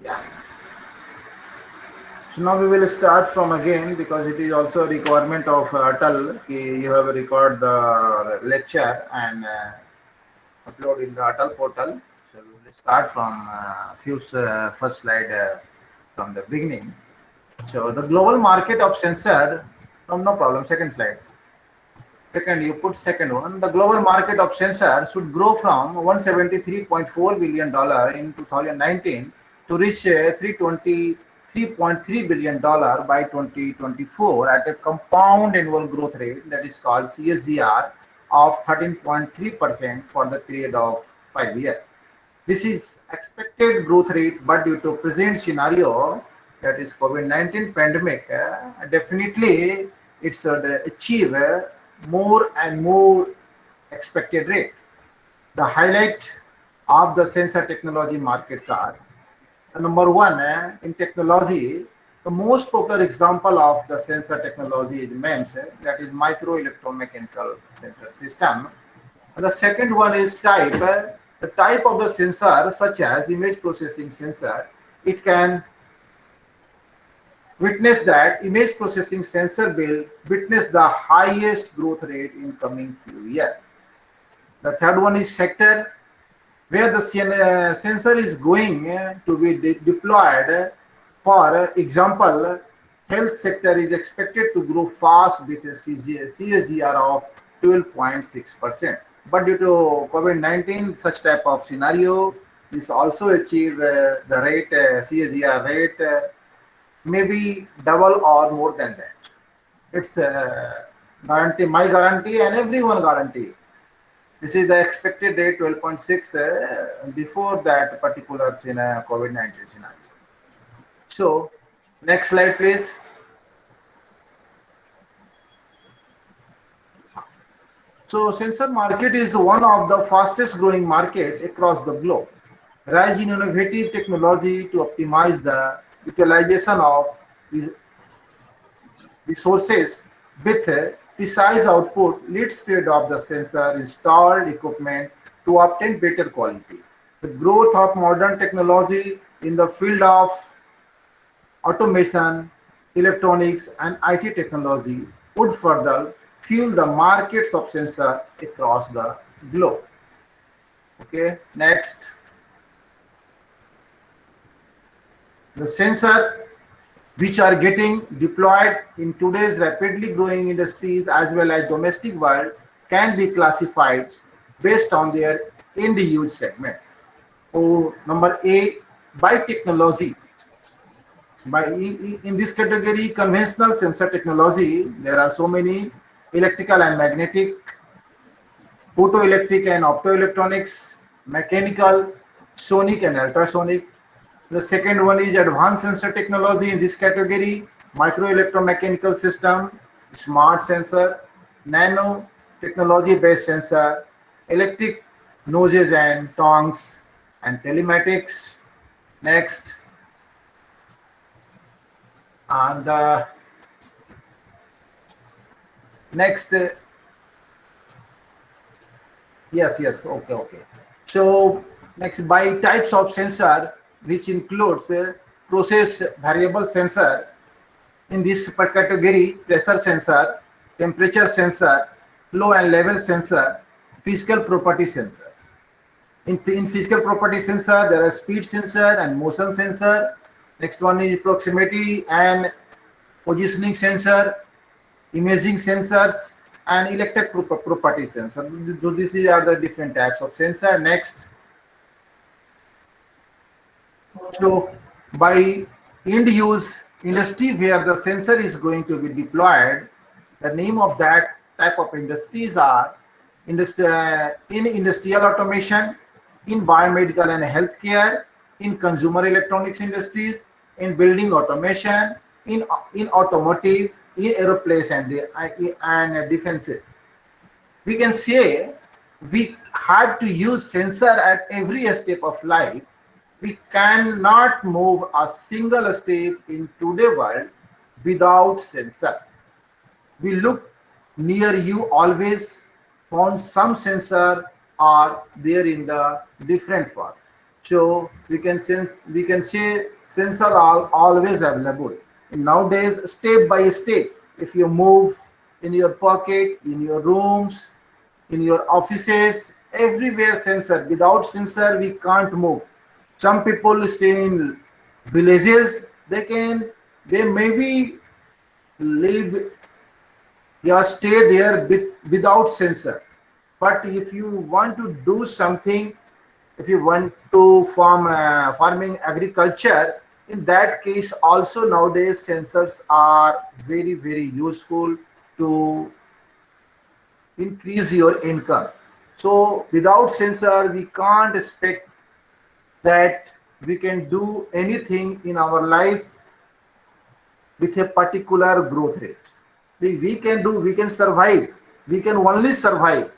Yeah. So now we will start from again because it is also a requirement of Atal. You have to record the lecture and upload in the Atal portal. So we will start from first slide from the beginning. So the global market of sensor, no problem. Second slide. Second, you put second one. The global market of sensor should grow from $173.4 billion in 2019 to reach $323.3 billion by 2024 at a compound annual growth rate that is called CSGR of 13.3% for the period of 5 years. This is expected growth rate, but due to present scenario, that is COVID-19 pandemic, definitely it should achieve more and more expected rate. The highlight of the sensor technology markets are number one in technology. The most popular example of the sensor technology is MEMS, that is micro electromechanical sensor system. And the second one is type. The type of the sensor, such as image processing sensor, it can witness that image processing sensor will witness the highest growth rate in coming few years. The third one is sector, where the sensor is going to be deployed. For example, health sector is expected to grow fast with a CSGR of 12.6%. But due to COVID-19, such type of scenario, this also achieve the rate, CSGR rate, maybe double or more than that. It's guarantee, my guarantee and everyone guarantee. This is the expected rate 12.6 before that particular COVID-19 scenario. So, next slide, please. So, sensor market is one of the fastest growing market across the globe. Rise in innovative technology to optimize the utilization of resources with precise output leads to adopt the sensor installed equipment to obtain better quality. The growth of modern technology in the field of automation, electronics, and IT technology would further fuel the markets of sensor across the globe. Okay, next, the sensor which are getting deployed in today's rapidly growing industries as well as domestic world can be classified based on their end use segments. So number A, by technology. In this category, conventional sensor technology, there are so many: electrical and magnetic, photoelectric and optoelectronics, mechanical, sonic and ultrasonic. The second one is advanced sensor technology. In this category, micro electromechanical system, smart sensor, nano technology based sensor, electric noses and tongues, and telematics. Next, and the next, yes, okay. So next, by types of sensor, which includes process variable sensor. In this category, pressure sensor, temperature sensor, flow and level sensor, physical property sensors. In physical property sensor, there are speed sensor and motion sensor. Next one is proximity and positioning sensor, imaging sensors, and electric property sensor. These are the different types of sensor. Next, so by end use industry where the sensor is going to be deployed, the name of that type of industries are in industrial automation, in biomedical and healthcare, in consumer electronics industries, in building automation, in automotive, in aerospace and defense. We can say we have to use sensor at every step of life. We cannot move a single step in today's world without sensor. We look near you always found some sensor are there in the different form. So we can say sensor are always available. Nowadays, step by step, if you move in your pocket, in your rooms, in your offices, everywhere sensor. Without sensor, we can't move. Some people stay in villages. They maybe live, yeah, stay there without sensor. But if you want to do something, if you want to farming agriculture, in that case also nowadays sensors are very useful to increase your income. So without sensor we can't expect that we can do anything in our life with a particular growth rate. We can survive, we can only survive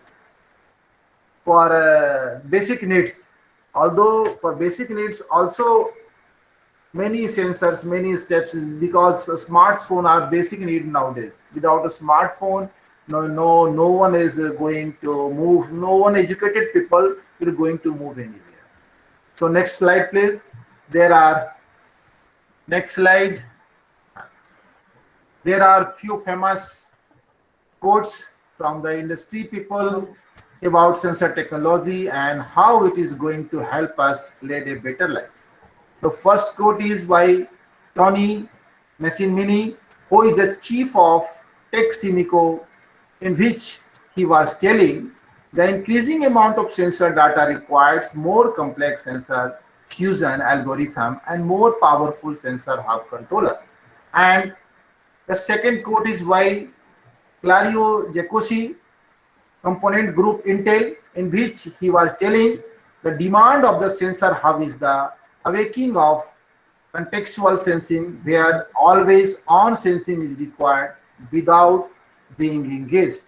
for basic needs. Although for basic needs also many sensors, many steps, because smartphone are basic need nowadays. Without a smartphone, no one is going to move. No one educated people will going to move anywhere. So next slide, please. There are next slide. There are few famous quotes from the industry people about sensor technology and how it is going to help us lead a better life. The first quote is by Tony Massimini, who is the chief of Teximico, in which he was telling the increasing amount of sensor data requires more complex sensor fusion algorithm and more powerful sensor hub controller. And the second quote is by Clario Jacosi, component group Intel, in which he was telling the demand of the sensor hub is the awakening of contextual sensing, where always on sensing is required without being engaged.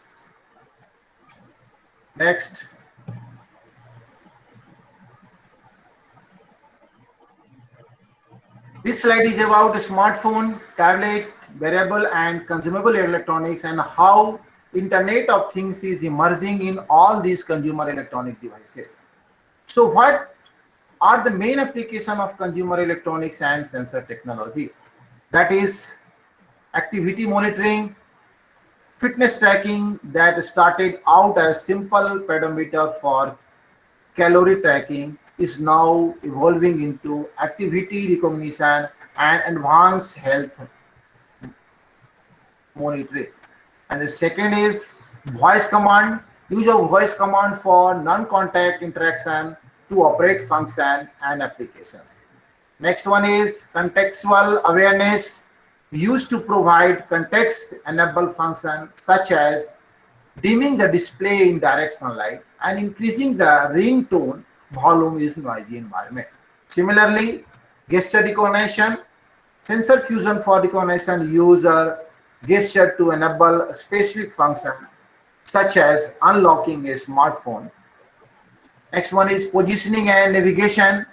Next. This slide is about smartphone, tablet, wearable and consumable electronics and how Internet of Things is emerging in all these consumer electronic devices. So what are the main application of consumer electronics and sensor technology? That is activity monitoring, fitness tracking that started out as simple pedometer for calorie tracking is now evolving into activity recognition and advanced health monitoring. And the second is voice command, use of voice command for non-contact interaction to operate function and applications. Next one is contextual awareness, used to provide context enabled function such as dimming the display in direct sunlight and increasing the ringtone volume is noisy environment. Similarly, gesture recognition, sensor fusion for recognition user gesture to enable a specific function such as unlocking a smartphone. Next one is positioning and navigation,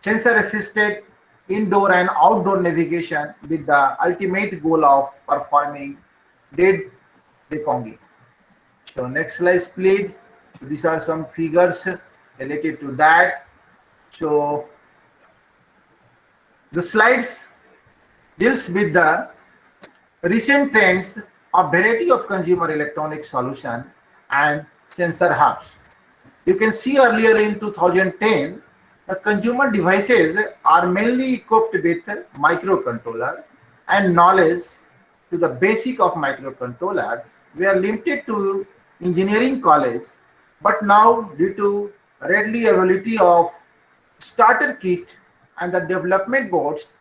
sensor assisted indoor and outdoor navigation with the ultimate goal of performing dead reckoning. So next slide please. So these are some figures related to that. So the slides deals with the recent trends of variety of consumer electronic solution and sensor hubs. You can see earlier in 2010, the consumer devices are mainly equipped with microcontroller and knowledge to the basic of microcontrollers were limited to engineering college, but now due to readily availability of starter kit and the development boards,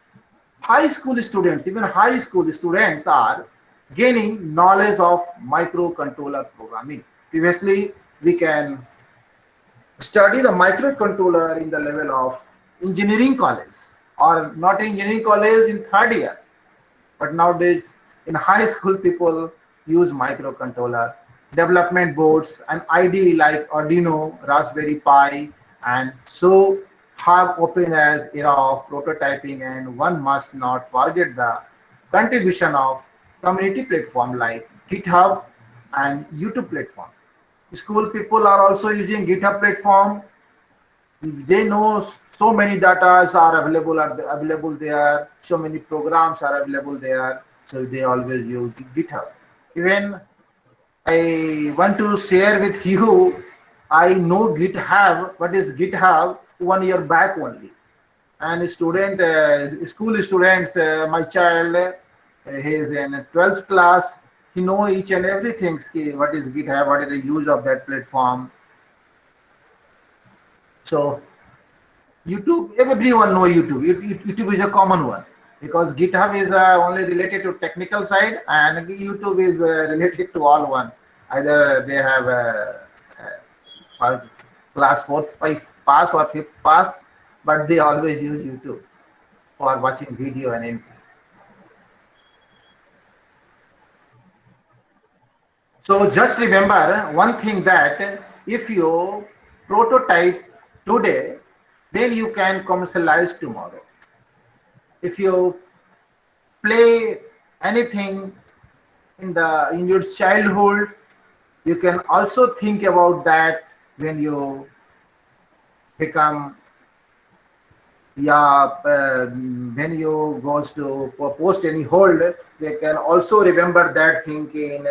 high school students, even high school students are gaining knowledge of microcontroller programming. Previously, we can study the microcontroller in the level of engineering college or not engineering college in third year. But nowadays, in high school, people use microcontroller, development boards, and IDE like Arduino, Raspberry Pi, and so have opened as era of prototyping. And one must not forget the contribution of community platform like GitHub and YouTube platform. School people are also using GitHub platform They know so many datas are available there, so many programs are available there, so they always use GitHub. Even I want to share with you, I know GitHub. What is GitHub? 1 year back only. And school students, my child, he is in 12th class. He know each and everything. What is GitHub? What is the use of that platform? So YouTube, everyone know YouTube. YouTube is a common one because GitHub is only related to technical side, and YouTube is related to all one. Either they have class fourth pass or fifth pass, but they always use YouTube for watching video and anything. So just remember one thing, that if you prototype today, then you can commercialize tomorrow. If you play anything in your childhood, you can also think about that when you become, yeah, when you goes to post any hold, they can also remember that thing in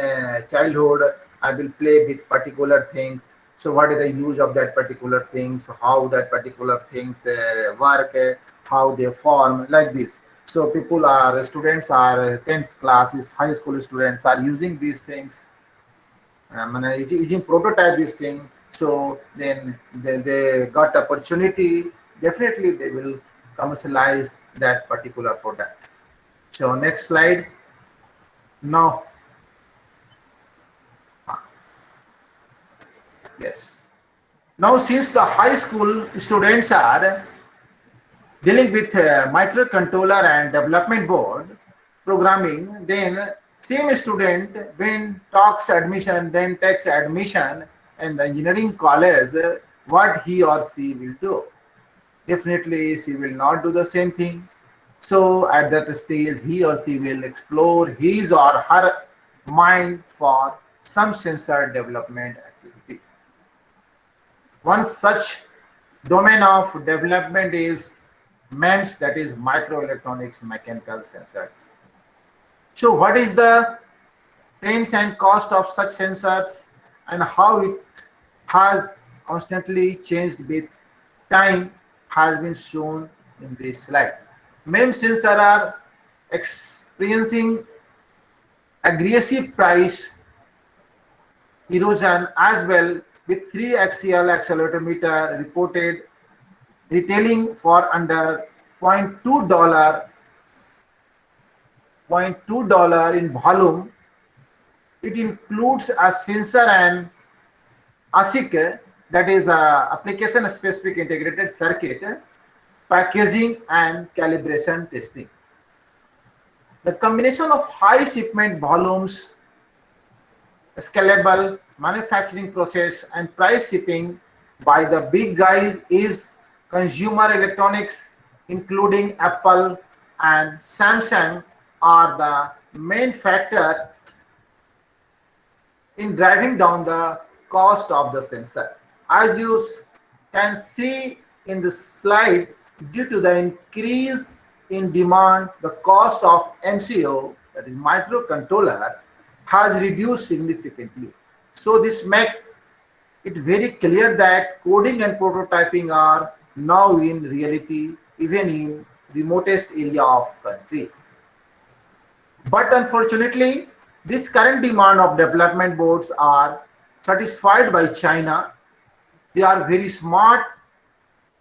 childhood. I will play with particular things. So what is the use of that particular things? How that particular things work? How they form, like this. So people are students are 10th classes, high school students are using these things, using prototype this thing. So then they got opportunity. Definitely they will commercialize that particular product. So next slide. Now, yes. Now since the high school students are dealing with microcontroller and development board programming, then same student when talks admission, then takes admission in the engineering college, what he or she will do? Definitely she will not do the same thing. So at that stage, he or she will explore his or her mind for some sensor development activity. One such domain of development is MEMS, that is microelectronics mechanical sensor. So what is the trends and cost of such sensors and how it has constantly changed with time has been shown in this slide. MEMS sensors are experiencing aggressive price erosion as well, with 3 axial accelerometer reported retailing for under $0.2 in volume. It includes a sensor and ASIC, that is application specific integrated circuit, packaging and calibration testing. The combination of high shipment volumes, scalable manufacturing process and price shipping by the big guys is consumer electronics, including Apple and Samsung, are the main factor in driving down the cost of the sensor. As you can see in the slide, due to the increase in demand, the cost of MCO, that is microcontroller, has reduced significantly. So this makes it very clear that coding and prototyping are now in reality even in remotest area of country. But unfortunately, this current demand of development boards are satisfied by China. They are very smart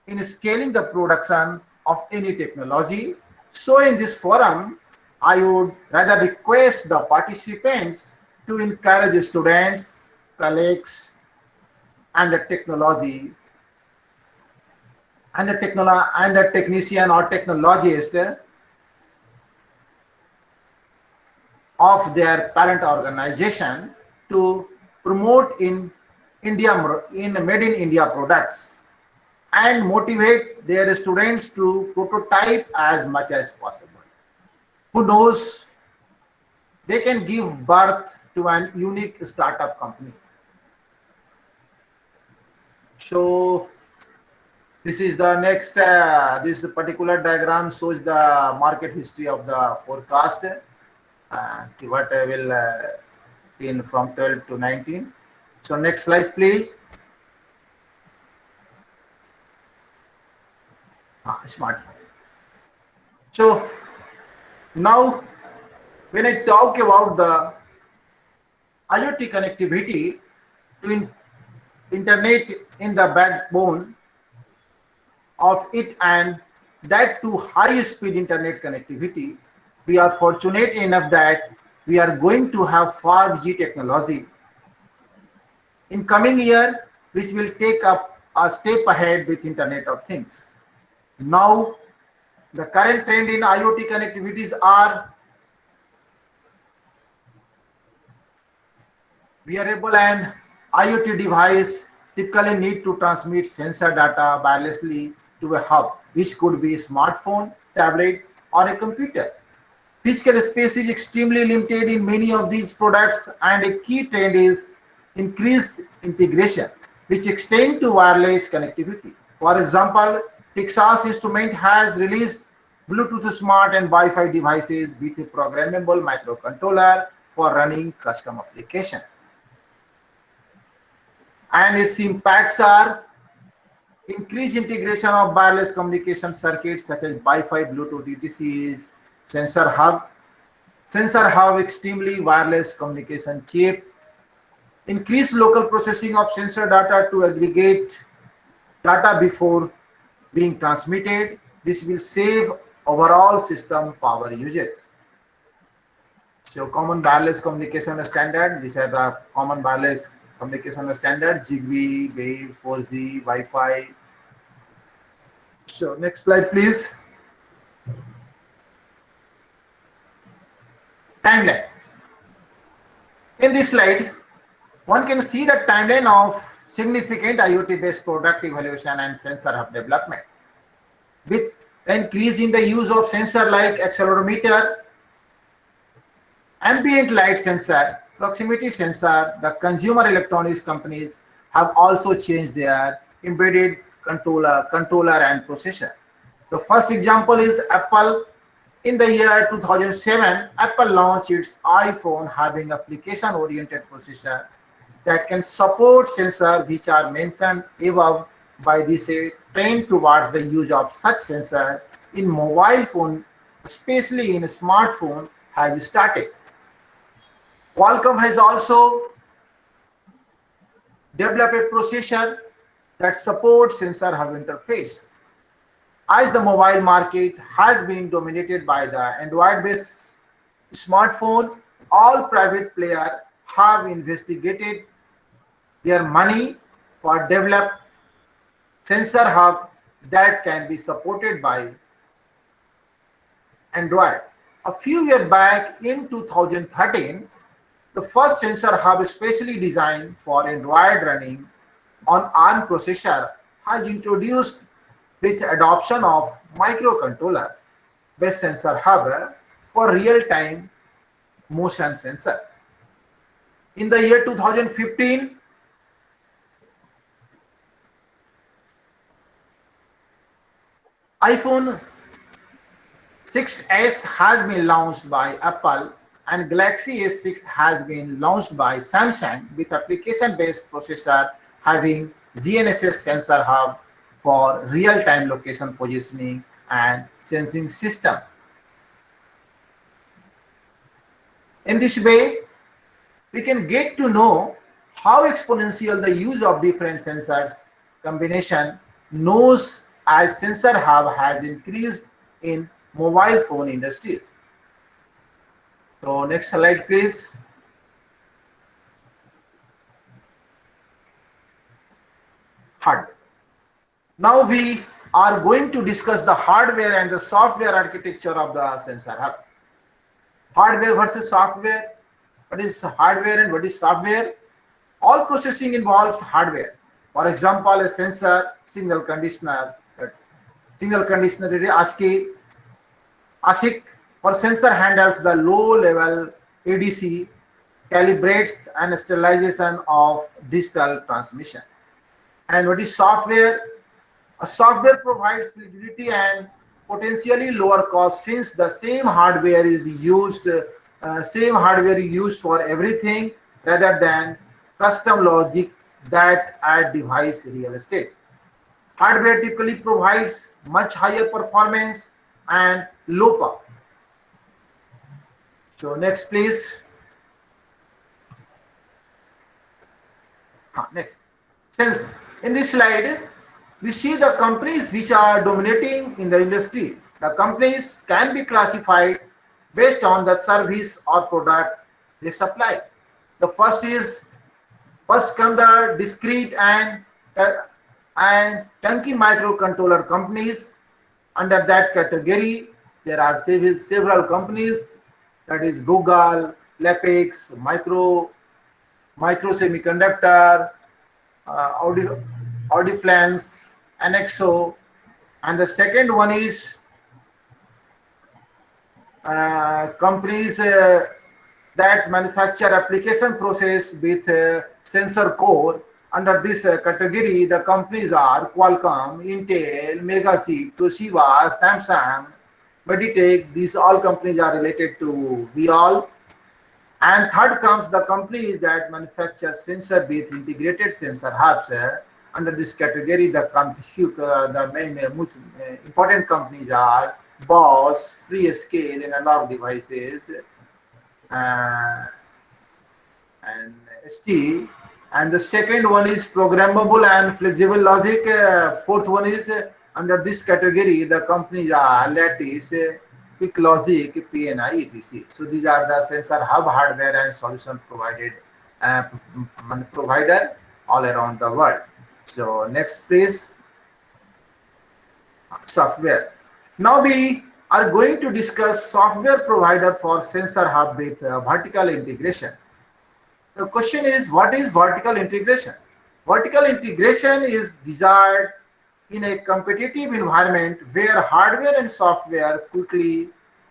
in scaling the production of any technology. So in this forum, I would rather request the participants to encourage students, colleagues, and the technology and the technician or technologist of their parent organization to promote in made in India products and motivate their students to prototype as much as possible. Who knows, they can give birth to an unique startup company. So This is the next, this particular diagram shows the market history of the forecast, what I will in from 12 to 19. So next slide, please. Smartphone. So now when I talk about the IoT connectivity to internet in the backbone of it, and that to high speed internet connectivity, we are fortunate enough that we are going to have 5G technology in coming year, which will take up a step ahead with Internet of Things. Now the current trend in IoT connectivities are wearable and IoT device typically need to transmit sensor data wirelessly to a hub, which could be a smartphone, tablet, or a computer. Physical space is extremely limited in many of these products, and a key trend is increased integration, which extend to wireless connectivity. For example, Texas Instruments has released Bluetooth Smart and Wi-Fi devices with a programmable microcontroller for running custom application. And its impacts are increased integration of wireless communication circuits such as Wi-Fi, Bluetooth, ETCs, sensor hub, extremely wireless communication chip, increased local processing of sensor data to aggregate data before being transmitted. This will save overall system power usage. So common wireless communication standard, these are the common wireless communication standards: Zigbee, Wave, 4G, Wi-Fi. So next slide, please. Timeline. In this slide, one can see the timeline of significant IoT-based product evaluation and sensor hub development. With the increase in the use of sensor like accelerometer, ambient light sensor, proximity sensor, the consumer electronics companies have also changed their embedded controller and processor. The first example is Apple. In the year 2007, Apple launched its iPhone having application-oriented processor that can support sensors which are mentioned above. By this, a trend towards the use of such sensor in mobile phone, especially in a smartphone, has started. Qualcomm has also developed a processor that supports sensor hub interface. As the mobile market has been dominated by the Android-based smartphone, all private players have investigated their money for develop sensor hub that can be supported by Android. A few years back in 2013, the first sensor hub specially designed for Android running on ARM processor has introduced with adoption of microcontroller based sensor hub for real-time motion sensor. In the year 2015, iPhone 6s has been launched by Apple, and Galaxy S6 has been launched by Samsung with application-based processor having GNSS sensor hub for real-time location positioning and sensing system. In this way, we can get to know how exponential the use of different sensors combination knows as sensor hub has increased in mobile phone industries. So next slide, please. Hardware. Now we are going to discuss the hardware and the software architecture of the sensor hub. Hardware versus software. What is hardware and what is software? All processing involves hardware. For example, a sensor, signal conditioner ASIC for sensor handles the low-level ADC, calibrates and sterilization of digital transmission. And what is software? A software provides flexibility and potentially lower cost since the same hardware is used for everything rather than custom logic that add device real estate. Hardware typically provides much higher performance and low power. So next, please. Next. Since in this slide, we see the companies which are dominating in the industry. The companies can be classified based on the service or product they supply. The first come the discrete and chunky microcontroller companies. Under that category, there are several companies, that is Google, Lepix, Micro Semiconductor, Audiflance, Anexo, and the second one is companies that manufacture application process with sensor core. Under this category, the companies are Qualcomm, Intel, Megachip, Toshiba, Samsung, Meditech. These all companies are related to VIOL. And third comes the companies that manufacture sensor with integrated sensor hubs. Under this category, the main most important companies are Bosch, Freescale, Analog Devices, and ST. And the second one is programmable and flexible logic. Fourth one is under this category, the companies are Lattice, QuickLogic, PNI, etc. So these are the sensor hub hardware and solution provider all around the world. So next, please. Software. Now we are going to discuss software provider for sensor hub with vertical integration. The question is, what is vertical integration? Vertical integration is desired in a competitive environment where hardware and software quickly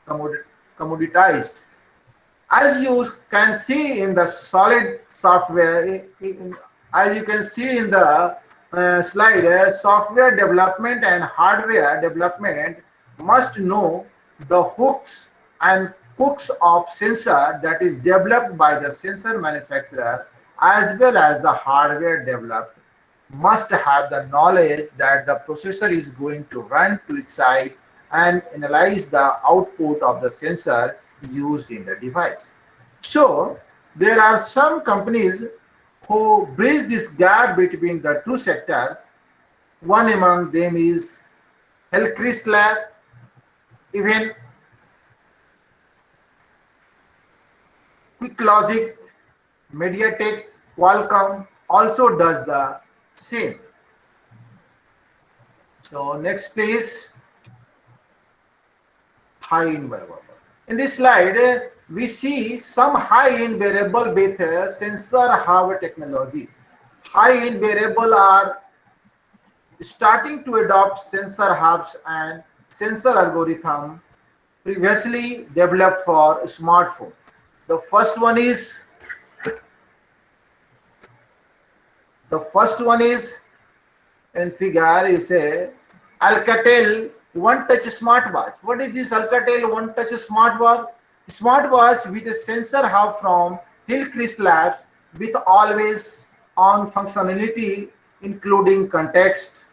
commoditized. As you can see in the solid software, as you can see in the slide, software development and hardware development must know the hooks and hooks of sensor that is developed by the sensor manufacturer, as well as the hardware developed must have the knowledge that the processor is going to run to excite and analyze the output of the sensor used in the device. So there are some companies who bridge this gap between the two sectors. One among them is Hillcrest Lab. Even QuickLogic, MediaTek, Qualcomm also does the same. So next, please. High-end variable. In this slide, we see some high-end variable with sensor hub technology. High-end variable are starting to adopt sensor hubs and sensor algorithm previously developed for smartphone. The first one is in figure, you say Alcatel One Touch smartwatch. What is this Alcatel One Touch smartwatch? Smartwatch with a sensor hub from Hillcrest Labs with always on functionality including context,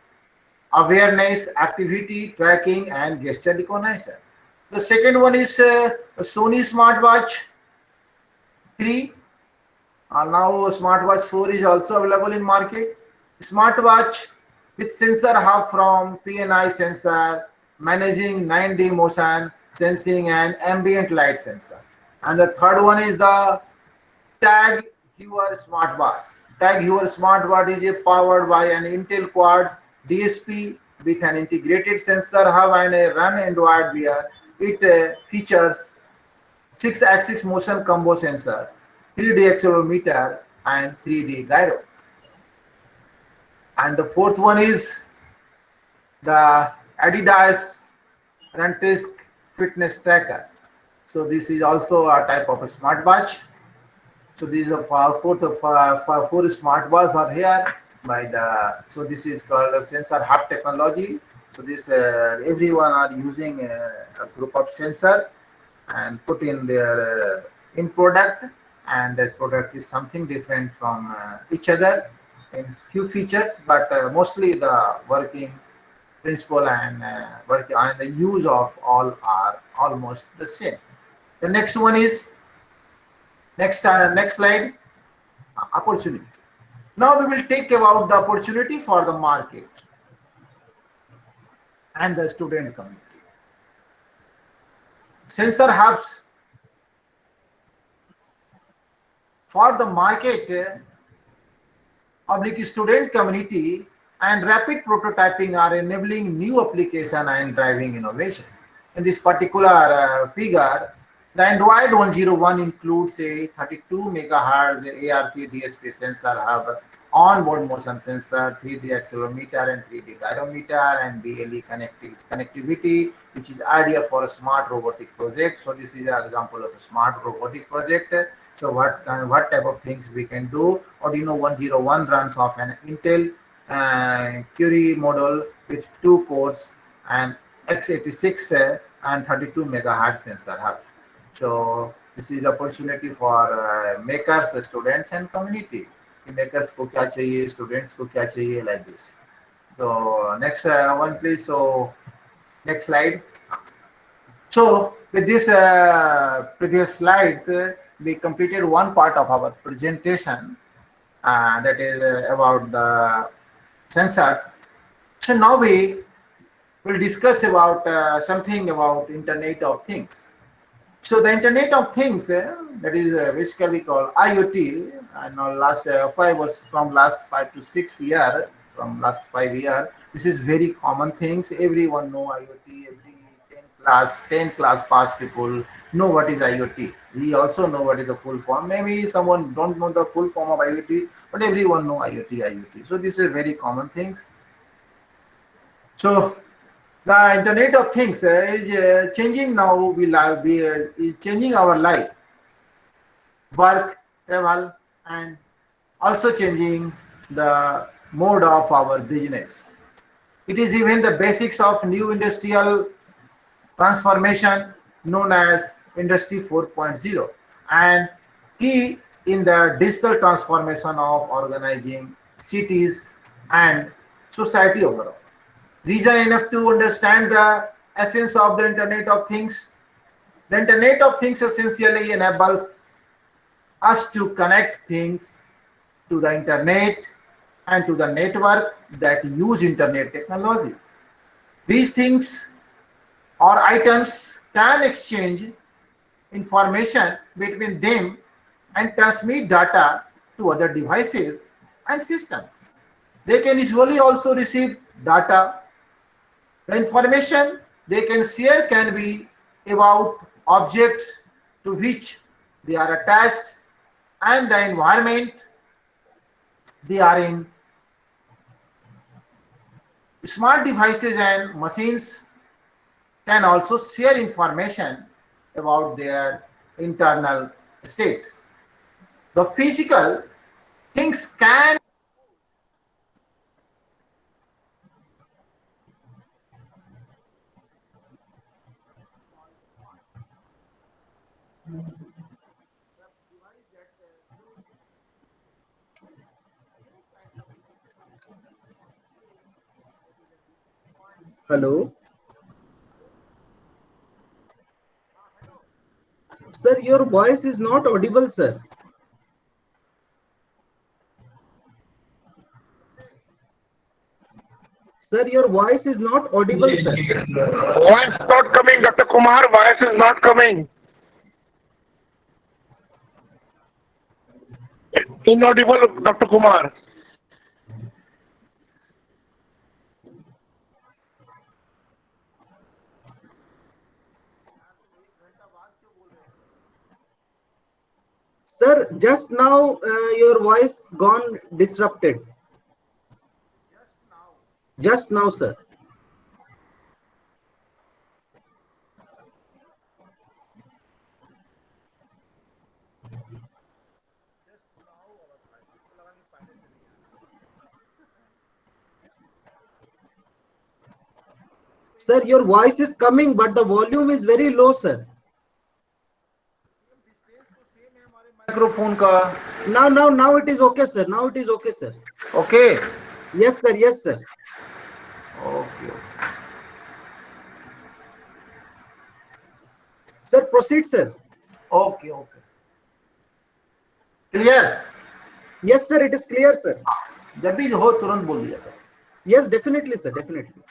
awareness, activity tracking, and gesture recognition. The second one is a Sony smartwatch 3. Now smartwatch 4 is also available in market. Smartwatch with sensor hub from PNI sensor managing 9D motion sensing and ambient light sensor. And the third one is the Tag Heuer smartwatch. Tag Heuer smartwatch is powered by an Intel Quad DSP with an integrated sensor hub and a run Android wear. It features 6-axis motion combo sensor, 3D accelerometer, and 3D gyro. And the fourth one is the Adidas Runtastic fitness tracker. So this is also a type of a smartwatch. So these are four smartwatches are here. by the, so this is called the sensor hub technology. So this everyone are using a group of sensor and put in their in product, and this product is something different from each other in few features, but mostly the working principle and work and the use of all are almost the same. The next one is next slide, opportunity. Now we will take about the opportunity for the market and the student community. Sensor hubs for the market, public student community, and rapid prototyping are enabling new application and driving innovation. In this particular figure, the Android 101 includes a 32 megahertz ARC DSP sensor hub, onboard motion sensor, 3D accelerometer and 3D gyrometer, and BLE connectivity, which is ideal for a smart robotic project. So this is an example of a smart robotic project. So what type of things we can do? Arduino 101 runs off an Intel Curie model with 2 cores and x86 and 32 megahertz sensor hub. So this is opportunity for makers, students, and community. कि makers को क्या चाहिए, students को क्या चाहिए, like this. So next one please. So next slide. So with this previous slides, we completed one part of our presentation, that is about the sensors. So now we will discuss about something about Internet of Things. So the Internet of Things, that is basically called IoT, and last last 5 to 6 year, from last 5 year, this is very common things. Everyone know IoT. Every 10 class pass people know what is IoT. We also know what is the full form. Maybe someone don't know the full form of IoT, but everyone know IoT. So this is very common things. So the Internet of Things is changing now. Is changing our life, work, travel, and also changing the mode of our business. It is even the basics of new industrial transformation known as Industry 4.0 and key in the digital transformation of organizing cities and society overall. Reason enough to understand the essence of the Internet of Things. The Internet of Things essentially enables us to connect things to the internet and to the network that use internet technology. These things or items can exchange information between them and transmit data to other devices and systems. They can usually also receive data. The information they can share can be about objects to which they are attached and the environment they are in. Smart devices and machines can also share information about their internal state. The physical things can. Hello, sir. Your voice is not audible, sir. Sir, your voice is not audible, sir. Voice not coming, Dr. Kumar. Voice is not coming. Inaudible, Dr. Kumar. Sir, just now your voice gone disrupted. Just now, sir. Sir, your voice is coming, but the volume is very low, sir. Microphone का Now it is okay, sir. Now it is okay, sir. Okay Yes, sir. Yes, sir. Okay Sir, proceed, sir. Okay okay clear Yes, sir. It is clear, sir. जब भी हो तुरंत बोल दिया करो. Yes, definitely, sir. Definitely.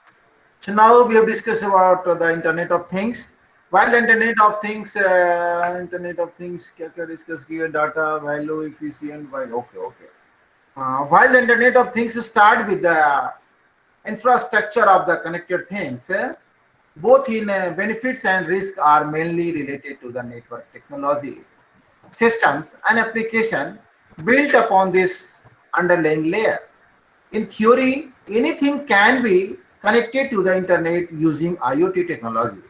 So now we have discussed about the Internet of Things. While Internet of Things क्या discuss किया data value efficient while okay. While the Internet of Things start with the infrastructure of the connected things, both in benefits and risk are mainly related to the network technology, systems and application built upon this underlying layer. In theory, anything can be connected to the internet using IoT technology.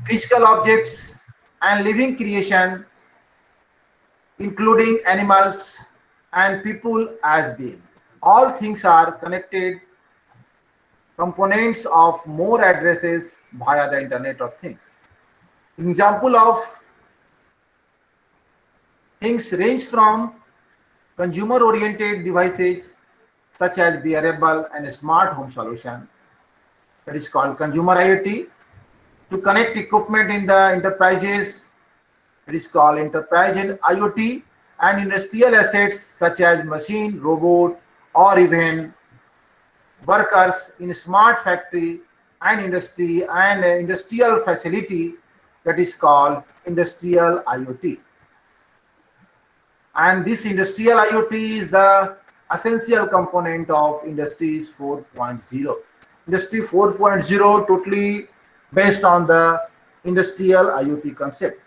Physical objects and living creation, including animals and people as being. All things are connected components of more addresses via the Internet of Things. Example of things range from consumer-oriented devices such as wearable and smart home solution, that is called consumer IoT, to connect equipment in the enterprises, it is called enterprise IoT, and industrial assets such as machine, robot, or even workers in smart factory and industry and industrial facility, that is called industrial IoT. And this industrial IoT is the essential component of Industries 4.0. Industry 4.0 totally based on the industrial IoT concept.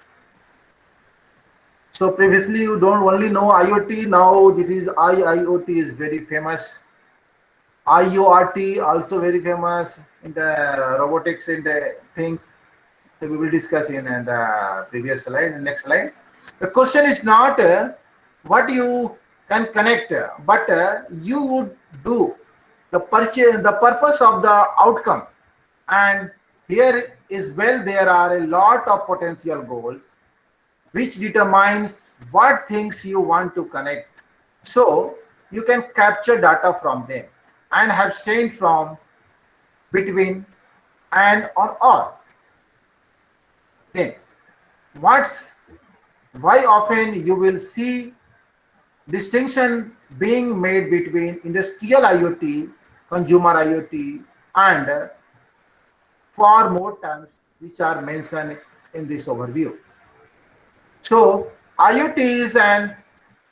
So previously you don't only know IoT, now it is IIoT is very famous. IoRT also very famous in the robotics and the things. So we will discuss in the previous slide, next slide. The question is not what you can connect, but you would do the purpose of the outcome. And here is well, there are a lot of potential goals which determines what things you want to connect. So you can capture data from them and have sent from, between, and or. Then why often you will see distinction being made between industrial IoT, consumer IoT, and far more terms which are mentioned in this overview. So IoT is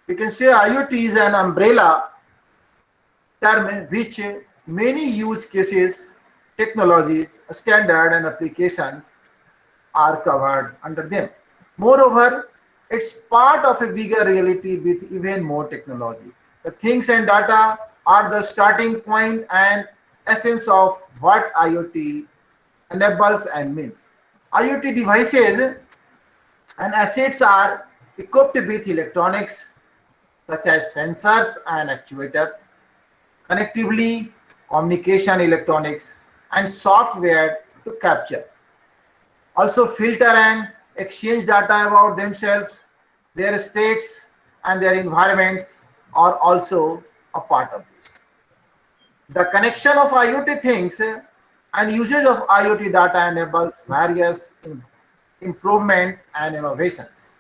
you can say IoT is an umbrella term which many use cases, technologies, standard and applications are covered under them. Moreover, it's part of a bigger reality with even more technology. The things and data are the starting point and essence of what IoT enables and means. IoT devices and assets are equipped with electronics such as sensors and actuators, connectivity, communication electronics, and software to capture. Also filter and exchange data about themselves, their states and their environments are also a part of this. The connection of IoT things and usage of IoT data enables various improvement and innovations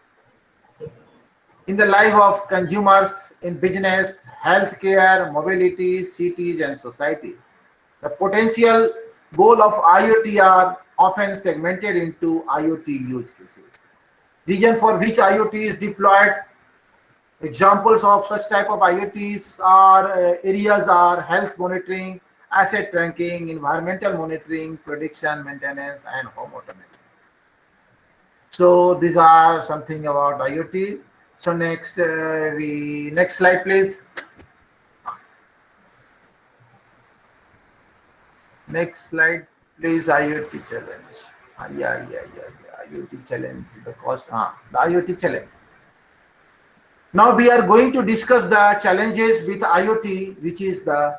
in the life of consumers, in business, healthcare, mobility, cities, and society. The potential goal of IoT are often segmented into IoT use cases. Region for which IoT is deployed. Examples of such type of IoTs are areas are health monitoring, asset tracking, environmental monitoring, prediction, maintenance, and home automation. So these are something about IoT. So next slide, please. Next slide, please. IoT challenge. Yeah. IoT challenge. The cost. The IoT challenge. Now we are going to discuss the challenges with IoT, which is the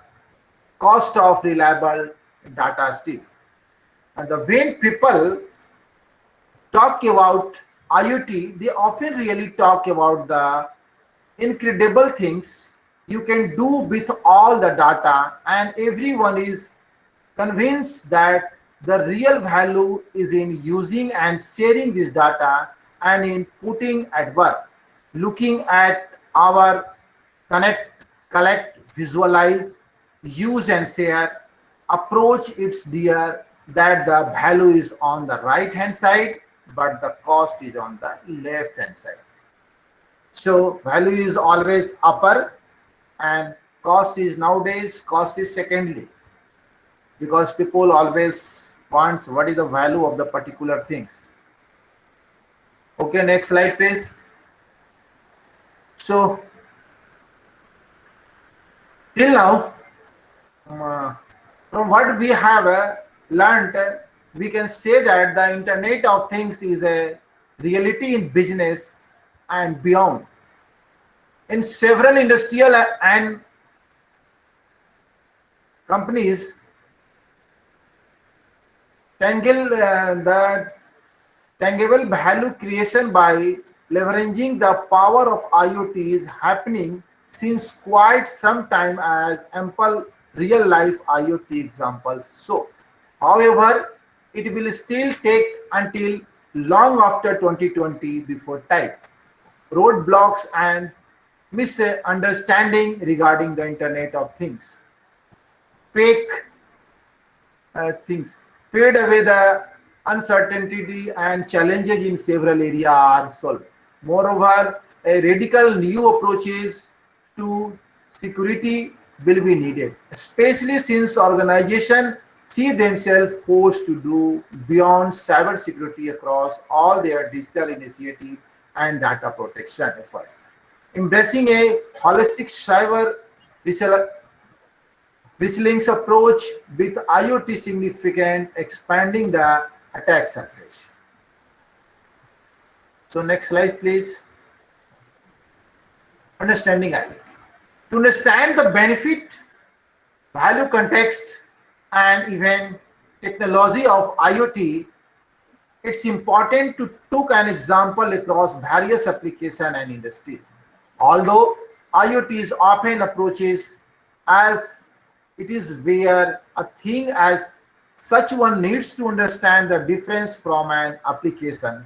cost of reliable data stream. And when people talk about IoT, they often really talk about the incredible things you can do with all the data, and everyone is convinced that the real value is in using and sharing this data and in putting at work. Looking at our connect, collect, visualize, use and share approach, it's clear that the value is on the right hand side, but the cost is on the left hand side. So value is always upper, and cost is secondary, because people always wants what is the value of the particular things. Okay, next slide please. So till now, from what we have learned, we can say that the Internet of Things is a reality in business and beyond. In several industrial and companies, the tangible value creation by leveraging the power of IoT is happening since quite some time, as ample real life IoT examples show. However, it will still take until long after 2020 before type roadblocks and misunderstanding regarding the Internet of Things fake things fade away. The uncertainty and challenges in several areas are solved. Moreover, a radical new approaches to security will be needed, especially since organizations see themselves forced to do beyond cyber security across all their digital initiative and data protection efforts. Embracing a holistic cyber resilience approach with IoT significant expanding the attack surface. So next slide please. Understanding IoT. To understand the benefit, value, context, and even technology of IoT, it's important to take an example across various applications and industries. Although IoT is often approaches as it is where a thing as such, one needs to understand the difference from an application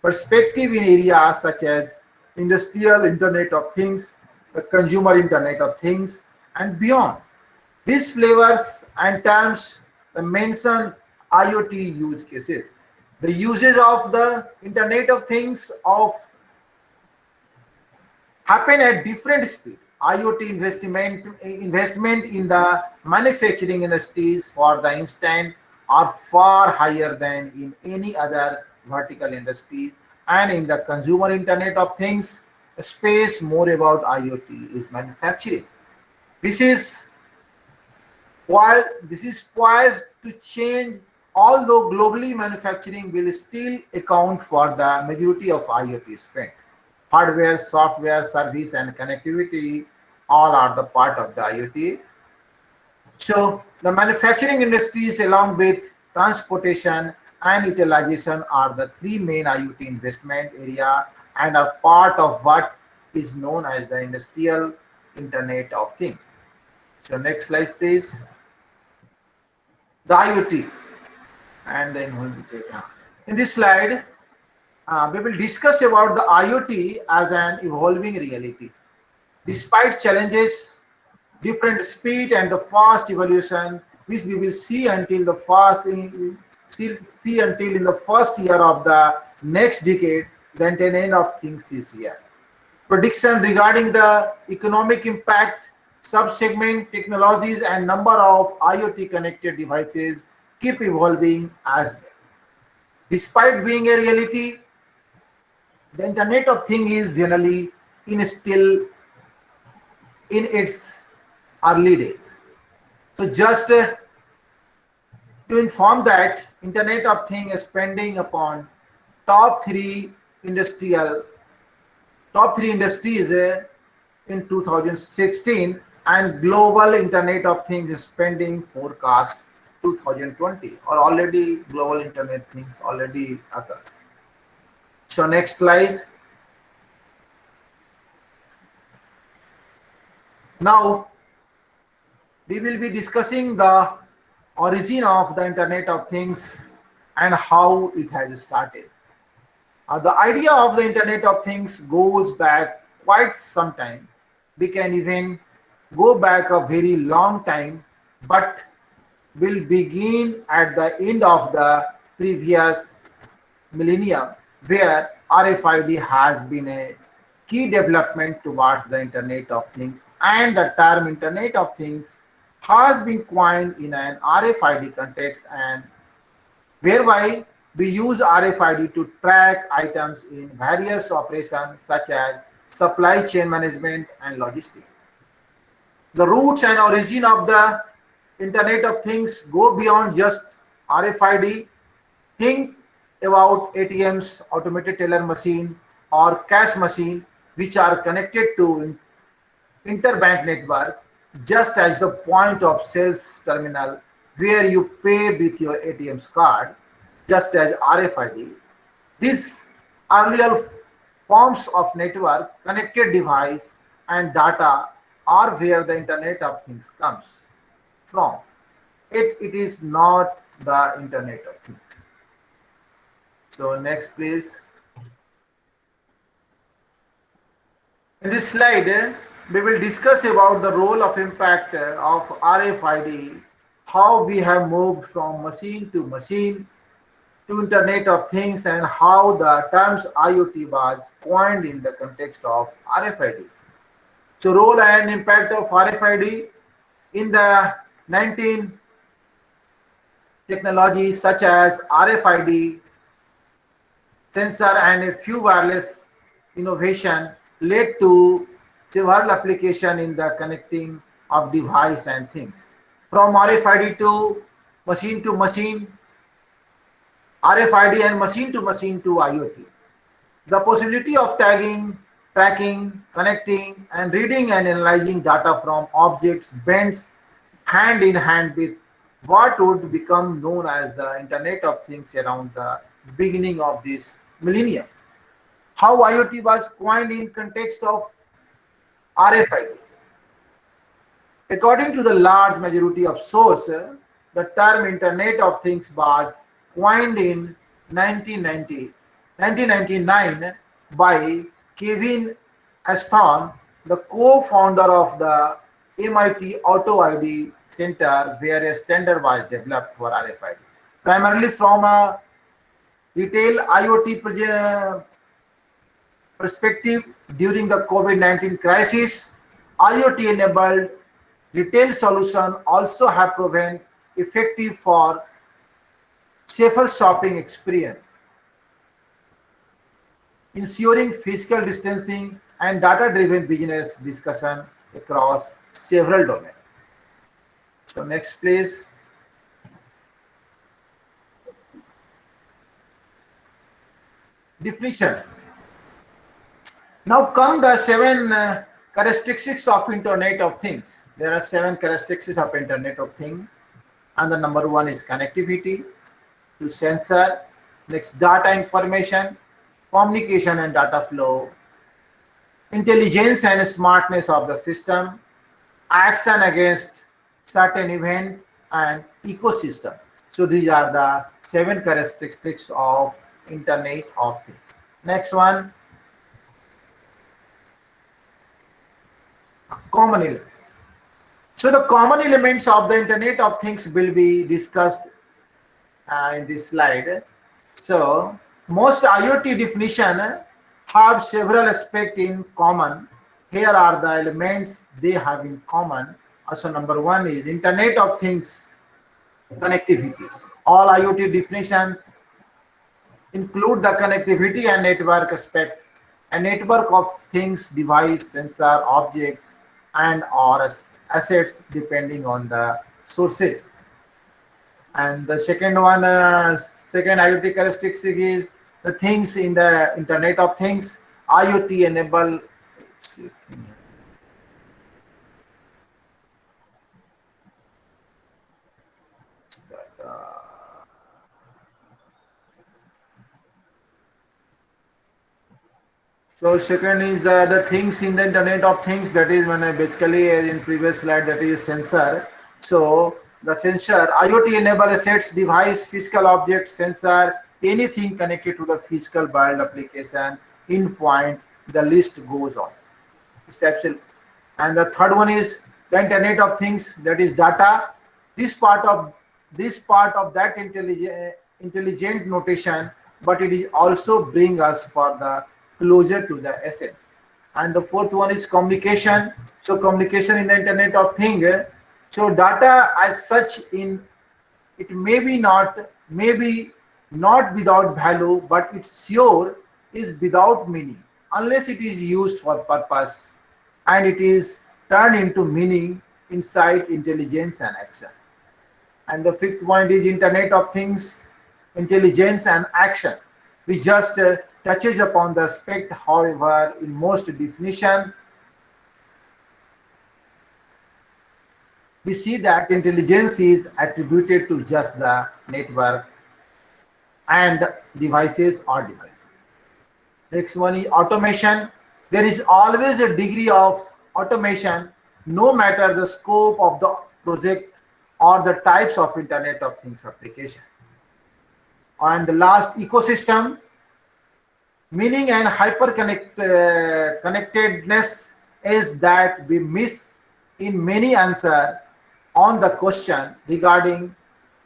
perspective in areas such as industrial Internet of Things, the consumer Internet of Things, and beyond. These flavors and terms mention IoT use cases. The uses of the Internet of Things of happen at different speed. IoT investment in the manufacturing industries, for the instance, are far higher than in any other vertical industry, and in the consumer Internet of Things space, more about IoT is manufacturing. This is poised to change, although globally manufacturing will still account for the majority of IoT spend. Hardware, software, service, and connectivity all are the part of the IoT. So the manufacturing industries along with transportation and utilization are the three main IoT investment area and are part of what is known as the industrial Internet of Things. So next slide please. The IoT, and then we'll be taking. In this slide, we will discuss about the IoT as an evolving reality. Despite challenges, different speed and the fast evolution, which we will see until the in the first year of the next decade, the Internet of Things is here. Prediction regarding the economic impact, sub-segment technologies, and number of IoT connected devices keep evolving as well. Despite being a reality, the Internet of Things is generally still in its early days. So just to inform that Internet of Things is spending upon top three industries in 2016, and global Internet of Things spending forecast 2020, or already global internet things already occurs. So next slide. Now we will be discussing the origin of the Internet of Things and how it has started. The idea of the Internet of Things goes back quite some time. We can even go back a very long time, but will begin at the end of the previous millennium, where RFID has been a key development towards the Internet of Things, and the term Internet of Things has been coined in an RFID context, and whereby we use RFID to track items in various operations such as supply chain management and logistics. The roots and origin of the Internet of Things go beyond just RFID. Think about ATMs, automated teller machine, or cash machine, which are connected to interbank network, just as the point of sales terminal where you pay with your ATM's card, just as RFID. These earlier forms of network, connected device, and data are where the Internet of Things comes from. It is not the Internet of Things. So next please. In this slide, we will discuss about the role of impact of RFID, how we have moved from machine to Internet of Things, and how the terms IoT was coined in the context of RFID. So role and impact of RFID in the 19 technologies such as RFID, sensor, and a few wireless innovation led to several applications in the connecting of device and things. From RFID to machine, RFID and machine to IoT. The possibility of tagging, tracking, connecting, and reading and analyzing data from objects bends hand in hand with what would become known as the Internet of Things around the beginning of this millennium. How IoT was coined in context of RFID. According to the large majority of sources, the term Internet of Things was coined in 1999 by Kevin Ashton, the co-founder of the MIT Auto ID Center, where a standard was developed for RFID. Primarily from a retail IoT perspective, during the COVID-19 crisis, IoT-enabled retail solutions also have proven effective for safer shopping experience, ensuring physical distancing and data-driven business discussion across several domains. So next please. Definition. Now come the seven characteristics of Internet of Things. There are 7 characteristics of Internet of Things, and the number 1 is connectivity, to sensor, next data information, communication and data flow, intelligence and smartness of the system, action against certain event, and ecosystem. So these are the 7 characteristics of Internet of Things. Next one, common elements. So the common elements of the Internet of Things will be discussed in this slide. So most IoT definition have several aspects in common. Here are the elements they have in common. Also number 1 is Internet of Things connectivity. All IoT definitions include the connectivity and network aspect. A network of things, device, sensor, objects, and or assets depending on the sources. And the second one, second IoT characteristic is the things in the Internet of Things. IoT enable. So second is the things in the Internet of Things, that is when I basically in previous slide, that is sensor. So the sensor IoT enable assets, device, physical object, sensor, anything connected to the physical world application, in point, the list goes on. Steps. And the third one is the Internet of Things, that is data. This part of that intelligent notation, but it is also bring us for the closer to the essence. And the fourth one is communication. So communication in the Internet of Things. So data as such, in it maybe not without value, but it's sure is without meaning unless it is used for purpose, and it is turned into meaning, insight, intelligence, and action. And the fifth point is Internet of Things, intelligence and action. We just touches upon the aspect. However, in most definition, we see that intelligence is attributed to just the network and devices or devices. Next one is automation. There is always a degree of automation, no matter the scope of the project or the types of Internet of Things application. And the last, ecosystem, meaning and connectedness is that we miss in many answer on the question regarding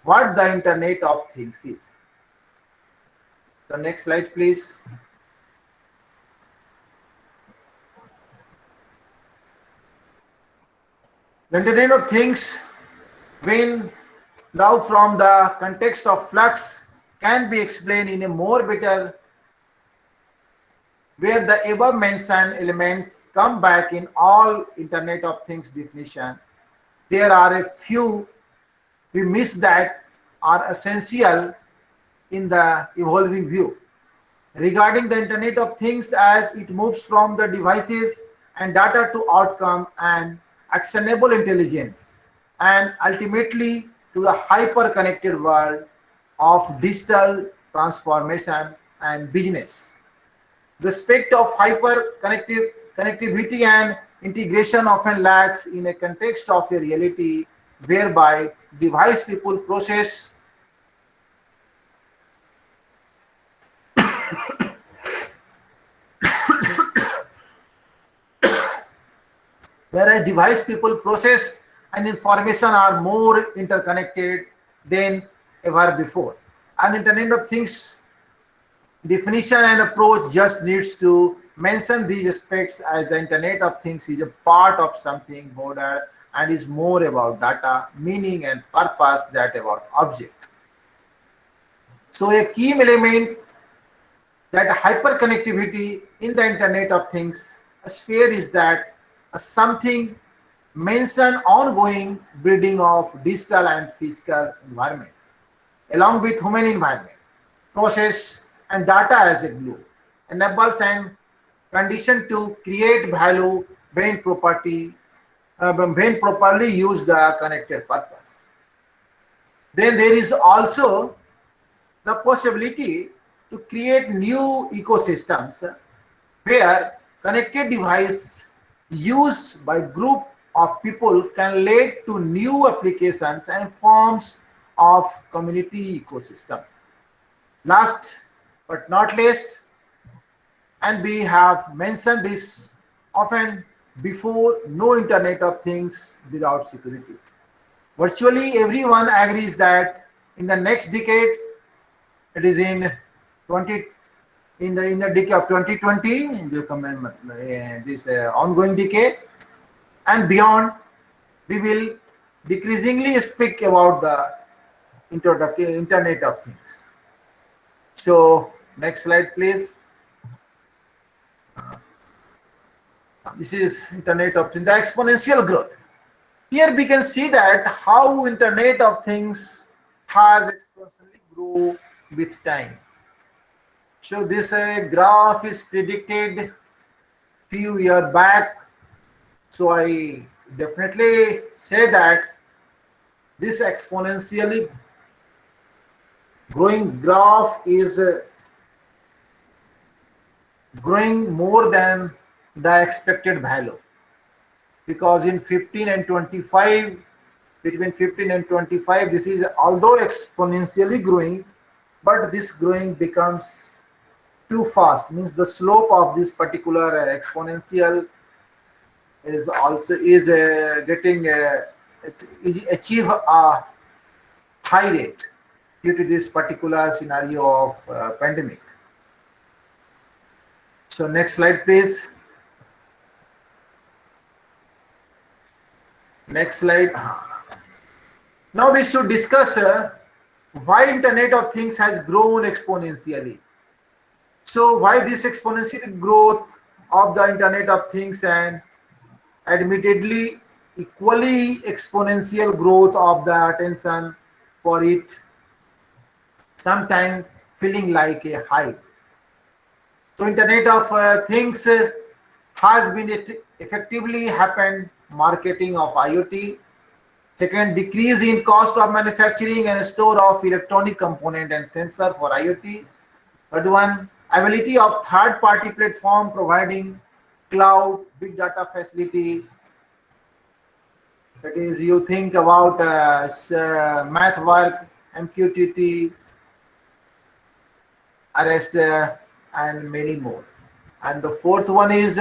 what the Internet of Things is. The next slide, please. The Internet of Things, when now from the context of flux, can be explained in a more better, where the above mentioned elements come back in all Internet of Things definition. There are a few we miss that are essential in the evolving view regarding the Internet of Things as it moves from the devices and data to outcome and actionable intelligence, and ultimately to the hyper-connected world of digital transformation and business. The aspect of connectivity and integration often lacks in a context of a reality whereby device, people, process whereas device, people, process, and information are more interconnected than ever before. An Internet of Things definition and approach just needs to mention these aspects, as the Internet of Things is a part of something broader and is more about data, meaning, and purpose than about object. So a key element that hyperconnectivity in the Internet of Things sphere is that something mentioned ongoing breeding of digital and physical environment along with human environment, process, and data as a glue enables and condition to create value when when properly used the connected purpose. Then there is also the possibility to create new ecosystems where connected device used by group of people can lead to new applications and forms of community ecosystem. Last but not least, and we have mentioned this often before, no Internet of Things without security. Virtually everyone agrees that in the next decade, it is in 20 in the decade of 2020, in this ongoing decade and beyond, we will decreasingly speak about the Internet of Things. So next slide, please. This is Internet of Things, the exponential growth. Here we can see that how Internet of Things has exponentially grown with time. So this graph is predicted few years back. So I definitely say that this exponentially growing graph is growing more than the expected value, because in 15 and 25, between 15 and 25, this is although exponentially growing, but this growing becomes too fast, means the slope of this particular exponential is also is getting is achieve a high rate due to this particular scenario of pandemic. So next slide, please. Next slide. Now we should discuss why Internet of Things has grown exponentially. So why this exponential growth of the Internet of Things, and admittedly equally exponential growth of the attention for it, sometimes feeling like a hype. So Internet of Things has been effectively happened marketing of IoT. Second, decrease in cost of manufacturing and store of electronic component and sensor for IoT. Third one, ability of third-party platform providing cloud, big data facility. That is, you think about math work, MQTT, arrest, and many more. And the fourth one is